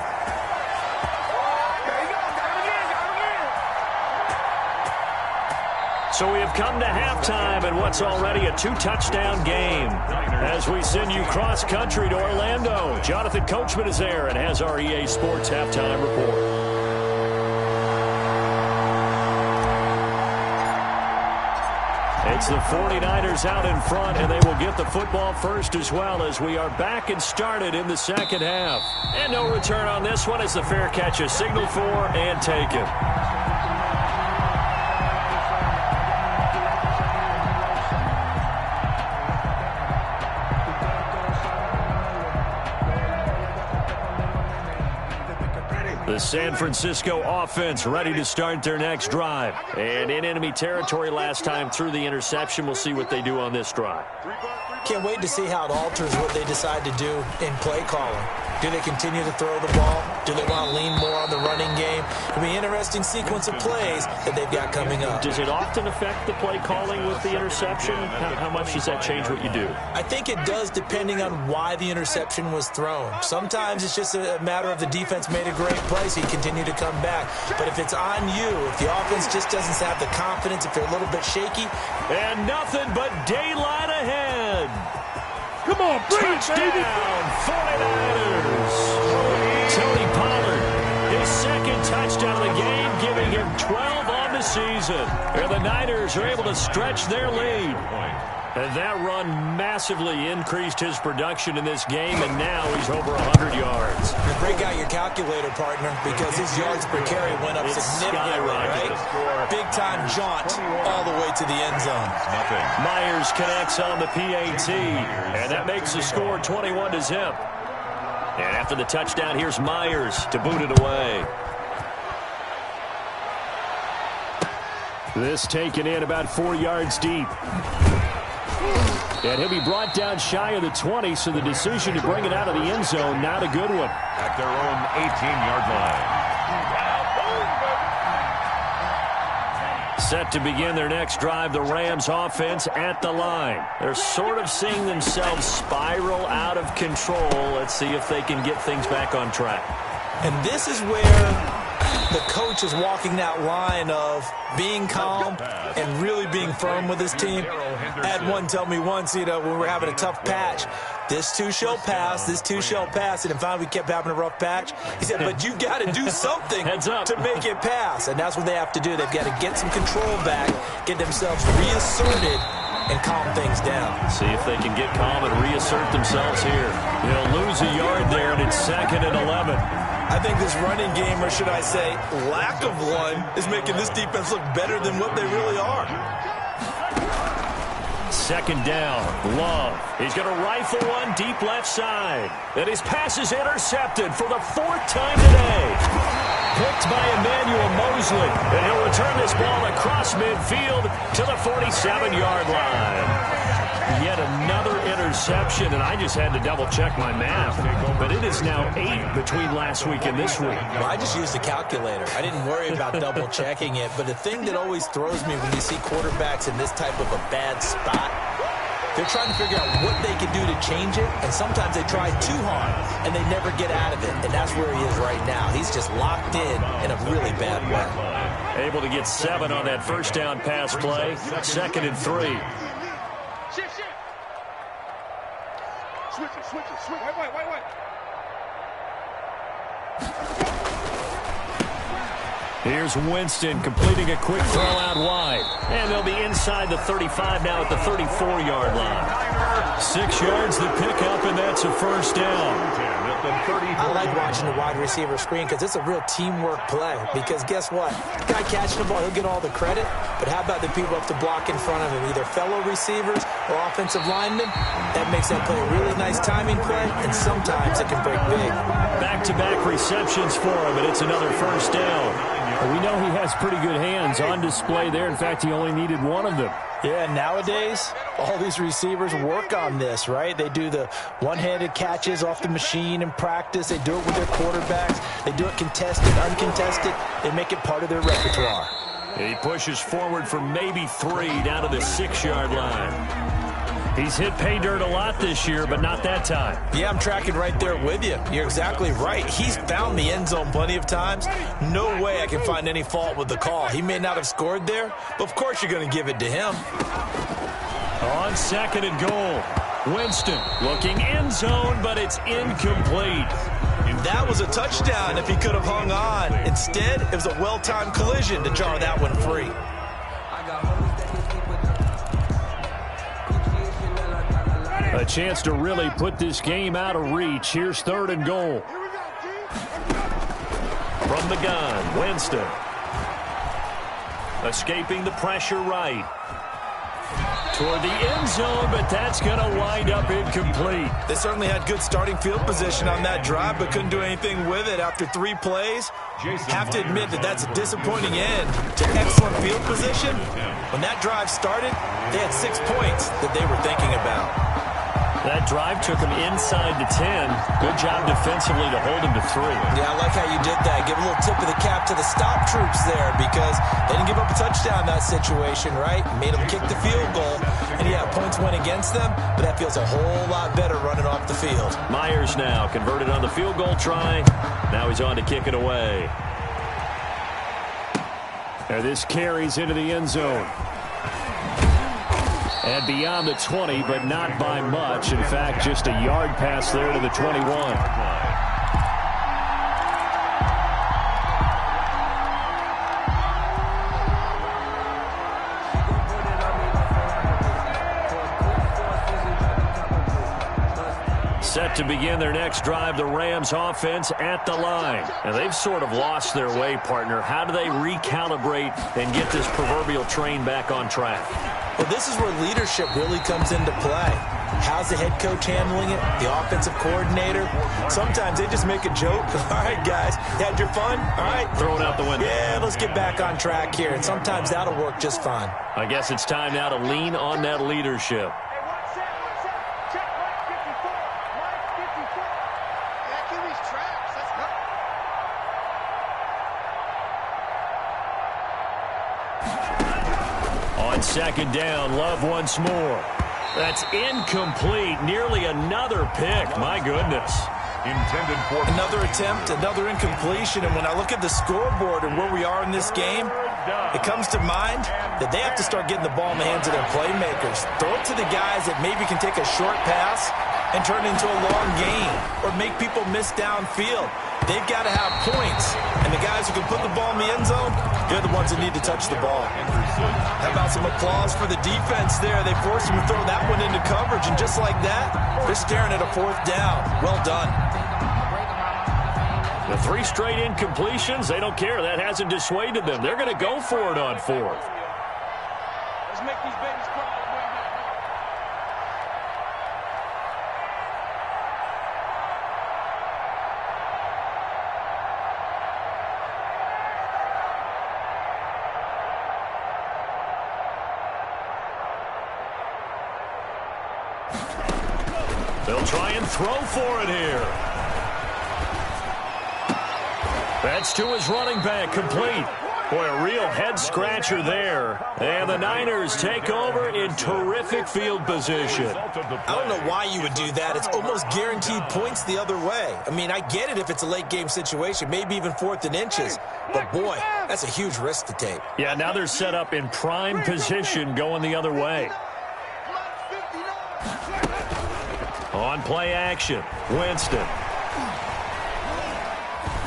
So we have come to halftime in what's already a 2-touchdown game. As we send you cross-country to Orlando, Jonathan Coachman is there and has our EA Sports halftime report. It's the 49ers out in front, and they will get the football first as well as we are back and started in the second half. And no return on this one as the fair catch is signaled for and taken. The San Francisco offense ready to start their next drive. And in enemy territory last time through the interception. We'll see what they do on this drive. 3 bucks, 3 bucks. Can't wait to see how it alters what they decide to do in play calling. Do they continue to throw the ball? Do they want to lean more on the running game? It'll be an interesting sequence of plays that they've got coming up. Does it often affect the play calling with the interception? How much does that change what you do? I think it does depending on why the interception was thrown. Sometimes it's just a matter of the defense made a great play, so you continue to come back. But if it's on you, if the offense just doesn't have the confidence, if they're a little bit shaky. And nothing but daylight ahead. Come on, bring it, baby. Touchdown, 49ers. Tony Pollard, his second touchdown of the game, giving him 12 on the season. And the Niners are able to stretch their lead. And that run massively increased his production in this game, and now he's over 100 yards. Break out your calculator, partner, because his yards per carry went up significantly, right? Big-time jaunt all the way to the end zone. Myers connects on the PAT, and that makes the score 21-0. And after the touchdown, here's Myers to boot it away. This taken in about 4 yards deep. And he'll be brought down shy of the 20, so the decision to bring it out of the end zone, not a good one. At their own 18-yard line. Set to begin their next drive, the Rams offense at the line. They're sort of seeing themselves spiral out of control. Let's see if they can get things back on track. And this is where the coach is walking that line of being calm and really being firm with his team. I had one tell me once, when we were having a tough patch, this too shall pass, this too shall pass. And finally we kept having a rough patch. He said, but you've got to do something to make it pass. And that's what they have to do. They've got to get some control back, get themselves reasserted, and calm things down. See if they can get calm and reassert themselves here. They'll lose a yard there, and it's 2nd and 11. I think this running game, or should I say lack of one, is making this defense look better than what they really are. 2nd down, Love. He's going to rifle one deep left side. And his pass is intercepted for the 4th time today. Picked by Emmanuel Mosley. And he'll return this ball across midfield to the 47-yard line. Yet another interception, and I just had to double-check my math. But it is now 8 between last week and this week. Well, I just used a calculator. I didn't worry about double-checking it. But the thing that always throws me when you see quarterbacks in this type of a bad spot, they're trying to figure out what they can do to change it, and sometimes they try too hard, and they never get out of it, and that's where he is right now. He's just locked in a really bad way. Able to get 7 on that first down pass play. 2nd and 3. Shift. Switch it. Wait. Here's Winston completing a quick throw out wide. And they'll be inside the 35 now at the 34-yard line. 6 yards to pick up, and that's a first down. I like watching the wide receiver screen because it's a real teamwork play. Because guess what? The guy catching the ball, he'll get all the credit. But how about the people up to block in front of him? Either fellow receivers or offensive linemen. That makes that play a really nice timing play, and sometimes it can break big. Back-to-back receptions for him, and it's another first down. We know he has pretty good hands on display there. In fact, he only needed one of them. Yeah, nowadays, all these receivers work on this, right? They do the one-handed catches off the machine in practice. They do it with their quarterbacks. They do it contested, uncontested. They make it part of their repertoire. He pushes forward for maybe 3 down to the 6-yard line. He's hit pay dirt a lot this year, but not that time. Yeah, I'm tracking right there with you. You're exactly right. He's found the end zone plenty of times. No way I can find any fault with the call. He may not have scored there, but of course you're going to give it to him. On 2nd and goal, Winston looking end zone, but it's incomplete. That was a touchdown if he could have hung on. Instead, it was a well-timed collision to jar that one free. A chance to really put this game out of reach. Here's 3rd and goal. From the gun, Winston. Escaping the pressure right. Toward the end zone, but that's going to wind up incomplete. They certainly had good starting field position on that drive, but couldn't do anything with it after 3 plays. Have to admit that that's a disappointing end to excellent field position. When that drive started, they had 6 points that they were thinking about. That drive took him inside the 10. Good job defensively to hold him to 3. Yeah, I like how you did that. Give a little tip of the cap to the stop troops there because they didn't give up a touchdown in that situation, right? Made them kick the field goal. And yeah, points went against them, but that feels a whole lot better running off the field. Myers now converted on the field goal try. Now he's on to kick it away. And this carries into the end zone. And beyond the 20, but not by much. In fact, just a yard pass there to the 21. Set to begin their next drive, the Rams offense at the line. And they've sort of lost their way, partner. How do they recalibrate and get this proverbial train back on track? Well, this is where leadership really comes into play. How's the head coach handling it? The offensive coordinator? Sometimes they just make a joke. All right, guys, you had your fun? All right. Throw it out the window. Yeah, let's get back on track here. And sometimes that'll work just fine. I guess it's time now to lean on that leadership. Second down, Love once more. That's incomplete. Nearly another pick. My goodness. Intended for another attempt, another incompletion. And when I look at the scoreboard and where we are in this game, it comes to mind that they have to start getting the ball in the hands of their playmakers. Throw it to the guys that maybe can take a short pass and turn it into a long gain or make people miss downfield. They've got to have points. And the guys who can put the ball in the end zone, they're the ones that need to touch the ball. How about some applause for the defense there? They forced him to throw that one into coverage, and just like that, they're staring at a 4th down. Well done. The 3 straight incompletions, they don't care. That hasn't dissuaded them. They're going to go for it on 4th. Let's make these babies cry. They'll try and throw for it here. That's to his running back, complete. Boy, a real head-scratcher there. And the Niners take over in terrific field position. I don't know why you would do that. It's almost guaranteed points the other way. I mean, I get it if it's a late-game situation, maybe even 4th and inches. But, boy, that's a huge risk to take. Yeah, now they're set up in prime position going the other way. On play action, Winston.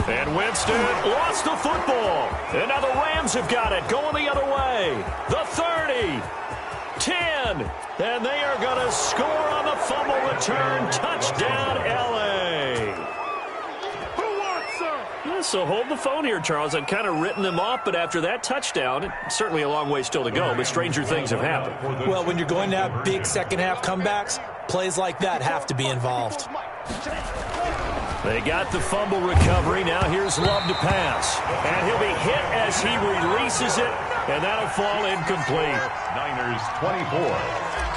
And Winston lost the football. And now the Rams have got it, going the other way. The 30, 10, and they are going to score on the fumble return. Touchdown, L.A. Who wants some? Yeah, so hold the phone here, Charles. I'd kind of written them off, but after that touchdown, certainly a long way still to go, but stranger things have happened. Well, when you're going to have big second-half comebacks, plays like that have to be involved. They got the fumble recovery. Now here's Love to pass. And he'll be hit as he releases it, and that'll fall incomplete. Niners 24,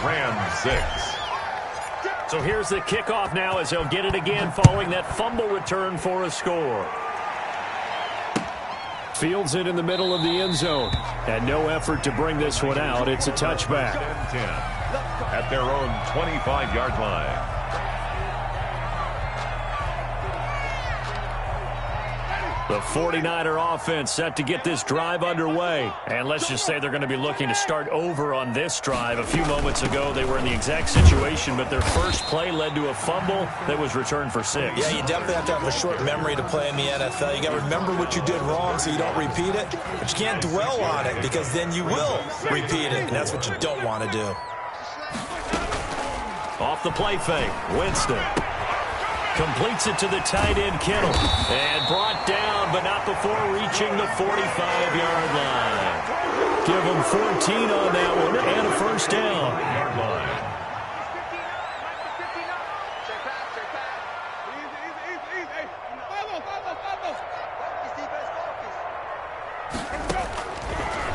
Rams 6. So here's the kickoff now as they'll get it again following that fumble return for a score. Fields it in the middle of the end zone. And no effort to bring this one out. It's a touchback. 10-10 at their own 25-yard line. The 49er offense set to get this drive underway. And let's just say they're going to be looking to start over on this drive. A few moments ago, they were in the exact situation, but their first play led to a fumble that was returned for 6. Yeah, you definitely have to have a short memory to play in the NFL. You got to remember what you did wrong so you don't repeat it. But you can't dwell on it because then you will repeat it, and that's what you don't want to do. Off the play fake, Winston. Completes it to the tight end, Kittle. And brought down, but not before reaching the 45-yard line. Give him 14 on that one and a first down.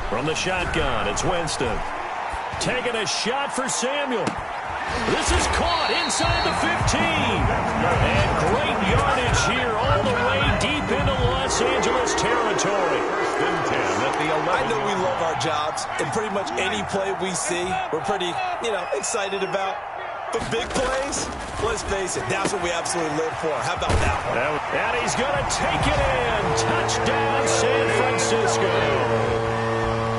From the shotgun, it's Winston. Taking a shot for Samuel. This is caught inside the 15. And great yardage here all the way deep into Los Angeles territory. First and 10 at the 11. I know we love our jobs, and pretty much any play we see, we're pretty, excited about. But big plays, let's face it, that's what we absolutely live for. How about that one? And he's going to take it in. Touchdown, San Francisco.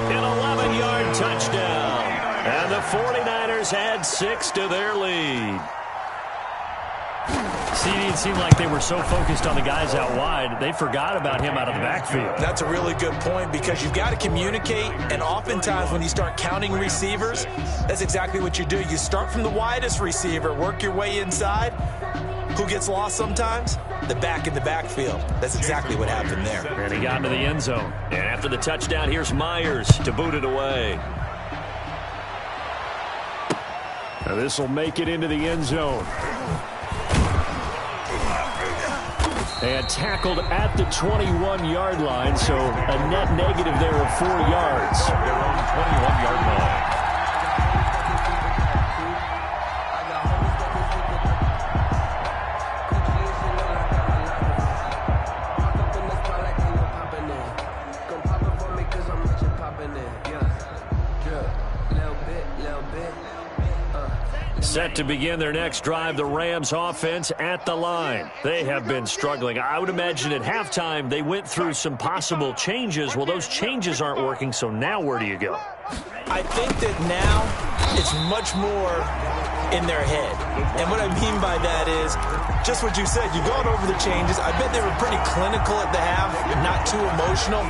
An 11-yard touchdown. And the 49ers add 6 to their lead. CD, it seemed like they were so focused on the guys out wide, they forgot about him out of the backfield. That's a really good point because you've got to communicate, and oftentimes when you start counting receivers, that's exactly what you do. You start from the widest receiver, work your way inside. Who gets lost sometimes? The back in the backfield. That's exactly what happened there. And he got into the end zone. And after the touchdown, here's Myers to boot it away. Now this will make it into the end zone. And tackled at the 21-yard line, so a net negative there of 4 yards. Their own 21-yard line. Set to begin their next drive, the Rams offense at the line. They have been struggling. I would imagine at halftime they went through some possible changes. Well, those changes aren't working, so now where do you go? I think that now it's much more in their head. And what I mean by that is just what you said. You've gone over the changes. I bet they were pretty clinical at the half, not too emotional.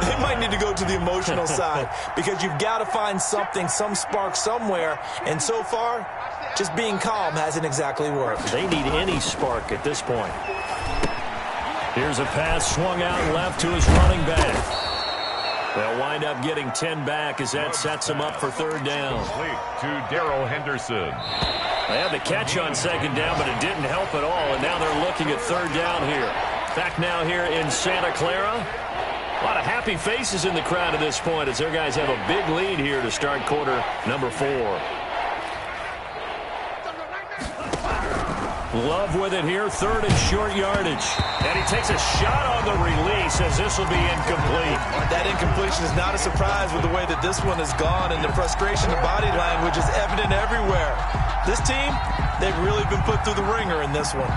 They might need to go to the emotional side because you've got to find something, some spark somewhere. And so far, just being calm hasn't exactly worked. They need any spark at this point. Here's a pass swung out left to his running back. They'll wind up getting 10 back as that sets them up for third down. Complete to Darrell Henderson. They had the catch on second down, but it didn't help at all, and now they're looking at third down here. Back now here in Santa Clara. A lot of happy faces in the crowd at this point as their guys have a big lead here to start quarter number 4. Love with it here, third and short yardage. And he takes a shot on the release as this will be incomplete. That incompletion is not a surprise with the way that this one has gone, and the frustration of body language is evident everywhere. This team, they've really been put through the ringer in this one.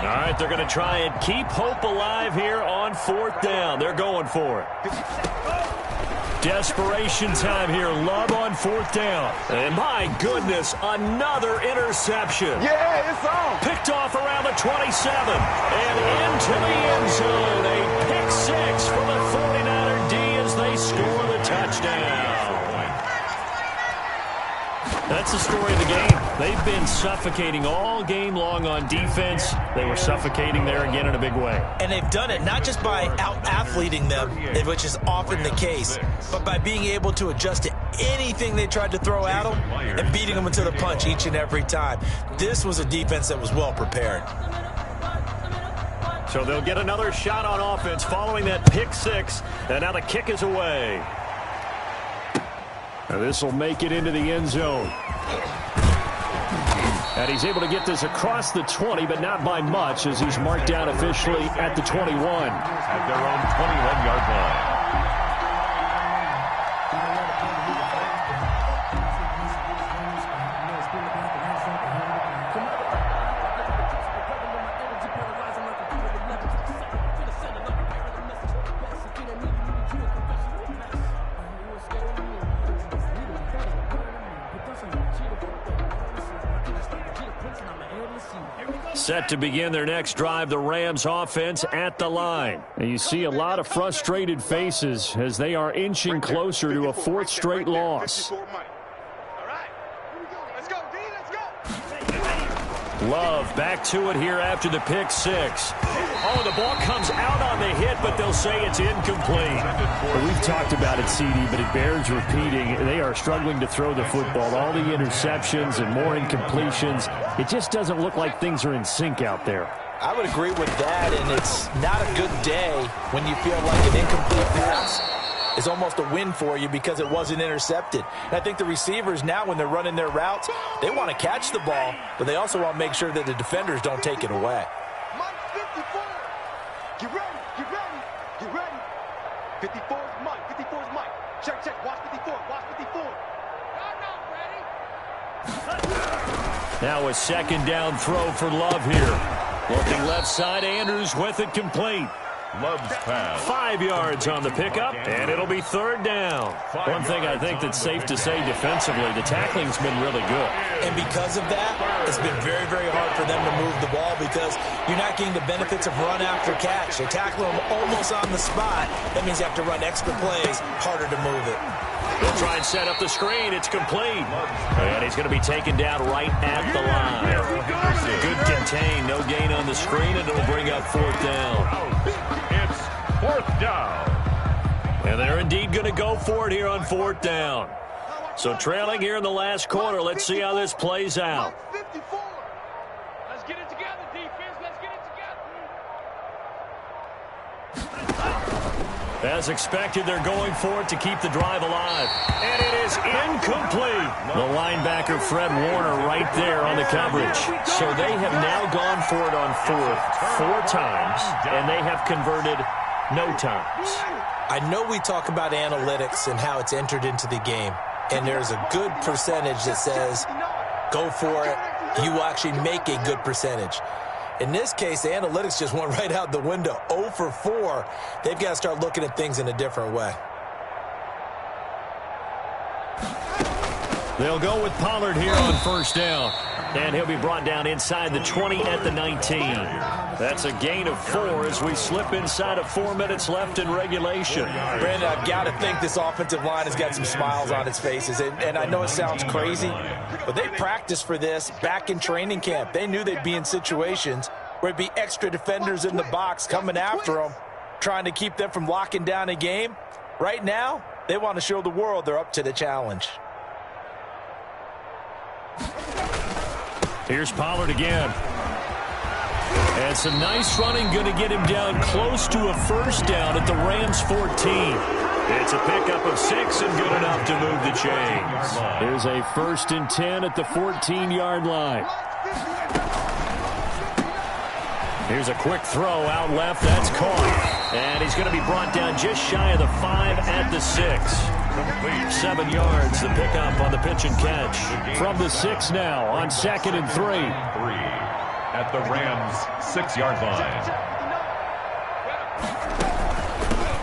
All right, they're going to try and keep hope alive here on fourth down. They're going for it. Desperation time here. Love on fourth down. And my goodness, another interception. Yeah, it's on. Picked off around the 27. And into the end zone. A pick 6 for the 49er D as they score the touchdown. That's the story of the game. They've been suffocating all game long on defense. They were suffocating there again in a big way. And they've done it not just by out-athleting them, which is often the case, but by being able to adjust to anything they tried to throw at them and beating them into the punch each and every time. This was a defense that was well prepared. So they'll get another shot on offense following that pick 6. And now the kick is away. This will make it into the end zone. And he's able to get this across the 20, but not by much as he's marked down officially at the 21. At their own 21-yard line. Set to begin their next drive, the Rams offense at the line. And you see a lot of frustrated faces as they are inching closer to a 4th straight loss. Love back to it here after the pick 6. Oh, the ball comes out on the hit, but they'll say it's incomplete. Well, we've talked about it, CD, but it bears repeating. They are struggling to throw the football. All the interceptions and more incompletions. It just doesn't look like things are in sync out there. I would agree with that, and it's not a good day when you feel like an incomplete pass is almost a win for you because it wasn't intercepted. And I think the receivers now, when they're running their routes, they want to catch the ball, but they also want to make sure that the defenders don't take it away. Mike 54. Get ready, get ready, get ready. 54 is Mike, 54 is Mike. Check, check, watch 54, watch 54. Now a second down throw for Love here. Looking left side, Andrews with it complete. Love's pass. 5 yards on the pickup, and it'll be third down. One thing I think that's safe to say defensively, the tackling's been really good. And because of that, it's been very, very hard for them to move the ball because you're not getting the benefits of run after catch. They tackle them almost on the spot. That means you have to run extra plays, harder to move it. They'll try and set up the screen. It's complete. And he's going to be taken down right at the line. Good contain. No gain on the screen, and it'll bring up fourth down. It's fourth down. And they're indeed going to go for it here on fourth down. So trailing here in the last quarter. Let's see how this plays out. 54. Let's get it together, defense. Let's get it together. As expected, they're going for it to keep the drive alive. And it is incomplete. The linebacker, Fred Warner, right there on the coverage. So they have now gone for it on fourth 4 times, and they have converted no times. I know we talk about analytics and how it's entered into the game, and there's a good percentage that says go for it. You will actually make a good percentage. In this case, the analytics just went right out the window. 0 for 4. They've got to start looking at things in a different way. They'll go with Pollard here on first down. And he'll be brought down inside the 20 at the 19. That's a gain of 4 as we slip inside of 4 minutes left in regulation. Brandon, I've got to think this offensive line has got some smiles on its faces. And I know it sounds crazy, but they practiced for this back in training camp. They knew they'd be in situations where it'd be extra defenders in the box coming after them, trying to keep them from locking down a game. Right now, they want to show the world they're up to the challenge. Here's Pollard again. And some nice running, going to get him down close to a first down at the Rams 14. It's a pickup of 6 and good enough to move the chains. There's a 1st and 10 at the 14-yard line. Here's a quick throw out left. That's caught. And he's going to be brought down just shy of the 5 at the 6. 7 yards, the pickup on the pitch and catch. From the 6 now on 2nd and 3. At the Rams' 6-yard line.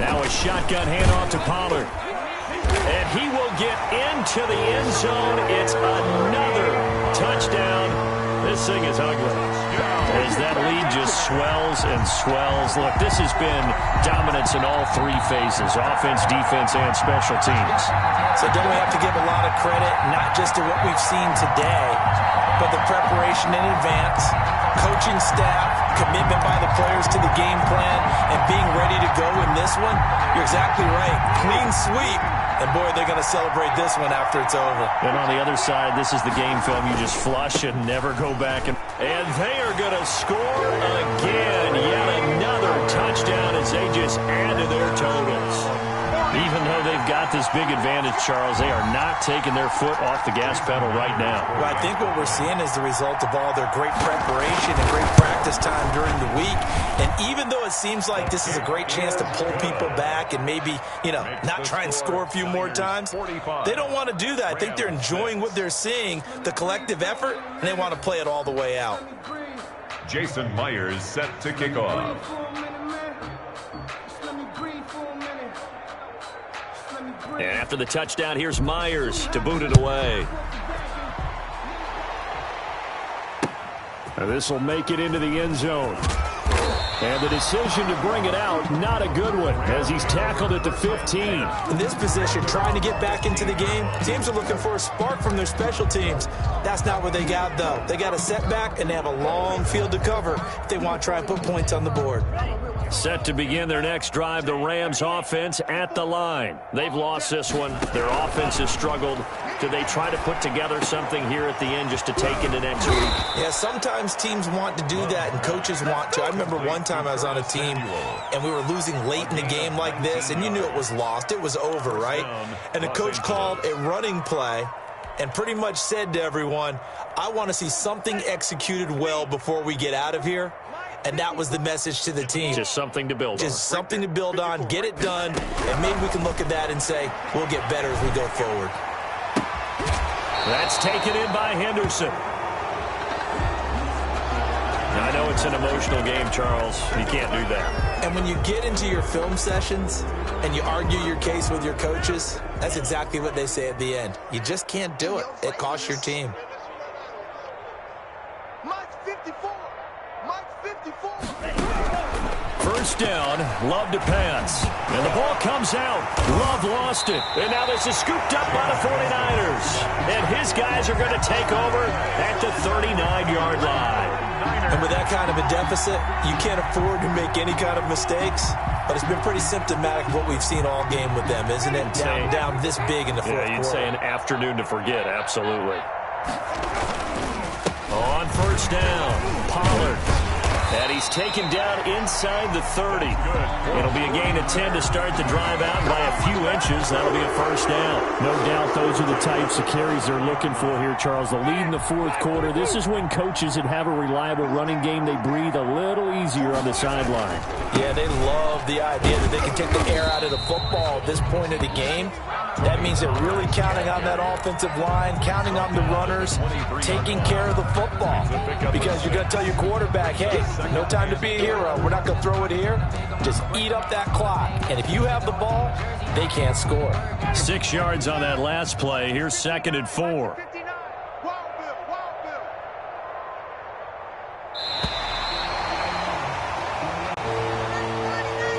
Now a shotgun handoff to Pollard. And he will get into the end zone. It's another touchdown. This thing is ugly. As that lead just swells and swells. Look, this has been dominance in all 3 phases, offense, defense, and special teams. So don't we have to give a lot of credit, not just to what we've seen today, but the preparation in advance, coaching staff, commitment by the players to the game plan, and being ready to go in this one? You're exactly right. Clean sweep. And, boy, they're going to celebrate this one after it's over. And on the other side, this is the game film you just flush and never go back. And they are going to score again. Yet another touchdown as they just add to their totals. Even though they've got this big advantage, Charles, they are not taking their foot off the gas pedal right now. Well, I think what we're seeing is the result of all their great preparation and great practice time during the week. And even though it seems like this is a great chance to pull people back and maybe, not try and score a few more times, they don't want to do that. I think they're enjoying what they're seeing, the collective effort, and they want to play it all the way out. Jason Myers set to kick off. And after the touchdown, here's Myers to boot it away. This will make it into the end zone. And the decision to bring it out, not a good one, as he's tackled at the 15. In this position, trying to get back into the game, teams are looking for a spark from their special teams. That's not what they got, though. They got a setback, and they have a long field to cover if they want to try and put points on the board. Set to begin their next drive, the Rams offense at the line. They've lost this one. Their offense has struggled. Do they try to put together something here at the end just to take into next week? Yeah, sometimes teams want to do that, and coaches want to. I remember one time I was on a team, and we were losing late in the game like this, and you knew it was lost. It was over, right? And the coach called a running play and pretty much said to everyone, I want to see something executed well before we get out of here. And that was the message to the team. Just something to build on. Just something to build on, get it done, and maybe we can look at that and say, we'll get better as we go forward. That's taken in by Henderson. I know it's an emotional game, Charles. You can't do that. And when you get into your film sessions and you argue your case with your coaches, that's exactly what they say at the end. You just can't do it. It costs your team. Mike's 54. Mike's 54. First down, Love to pass. And the ball comes out. Love lost it. And now this is scooped up by the 49ers. And his guys are going to take over at the 39-yard line. And with that kind of a deficit, you can't afford to make any kind of mistakes. But it's been pretty symptomatic of what we've seen all game with them, isn't it? Down this big in the fourth quarter. Yeah, you'd say an afternoon to forget, absolutely. On first down, Pollard. And he's taken down inside the 30. It'll be a gain of 10 to start the drive out by a few inches. That'll be a first down. No doubt those are the types of carries they're looking for here, Charles. The lead in the fourth quarter. This is when coaches that have a reliable running game, they breathe a little easier on the sideline. Yeah, they love the idea that they can take the air out of the football at this point of the game. That means they're really counting on that offensive line, counting on the runners, taking care of the football. Because you're going to tell your quarterback, hey, no time to be a hero. We're not going to throw it here. Just eat up that clock. And if you have the ball, they can't score. 6 yards on that last play. Here's 2nd and 4. 59. Wild Bill. Wild Bill.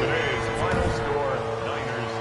Today's final score, Niners.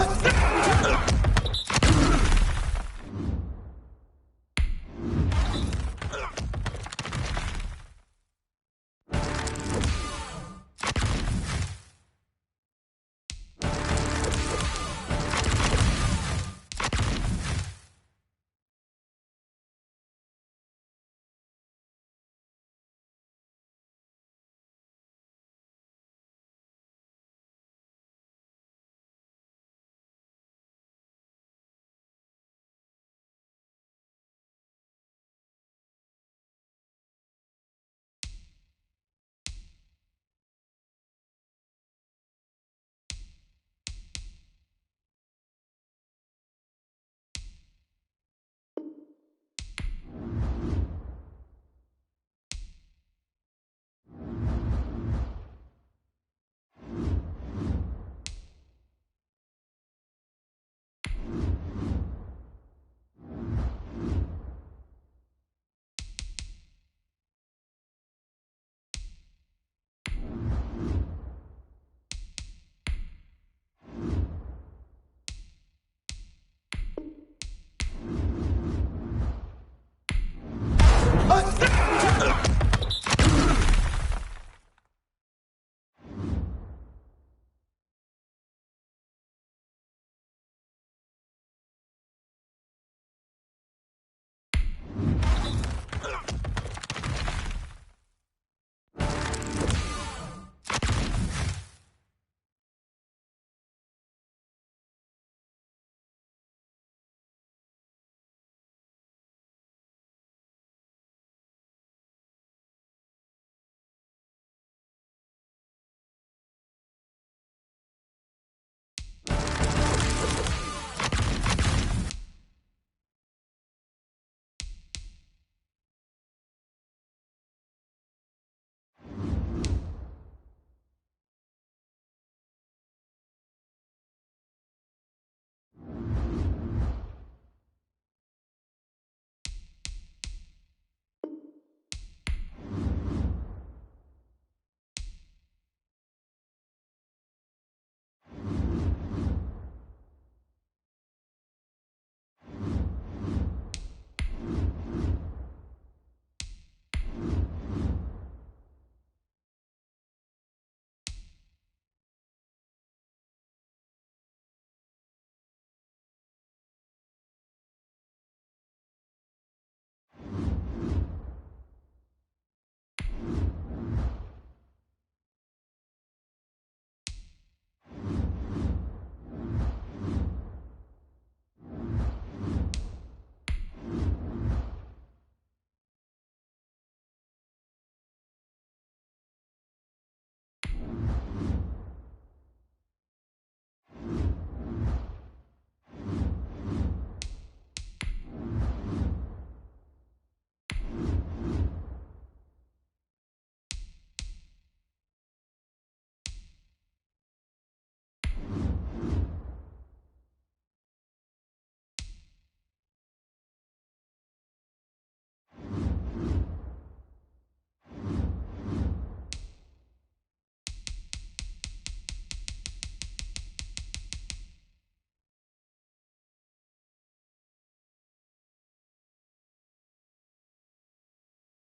shot.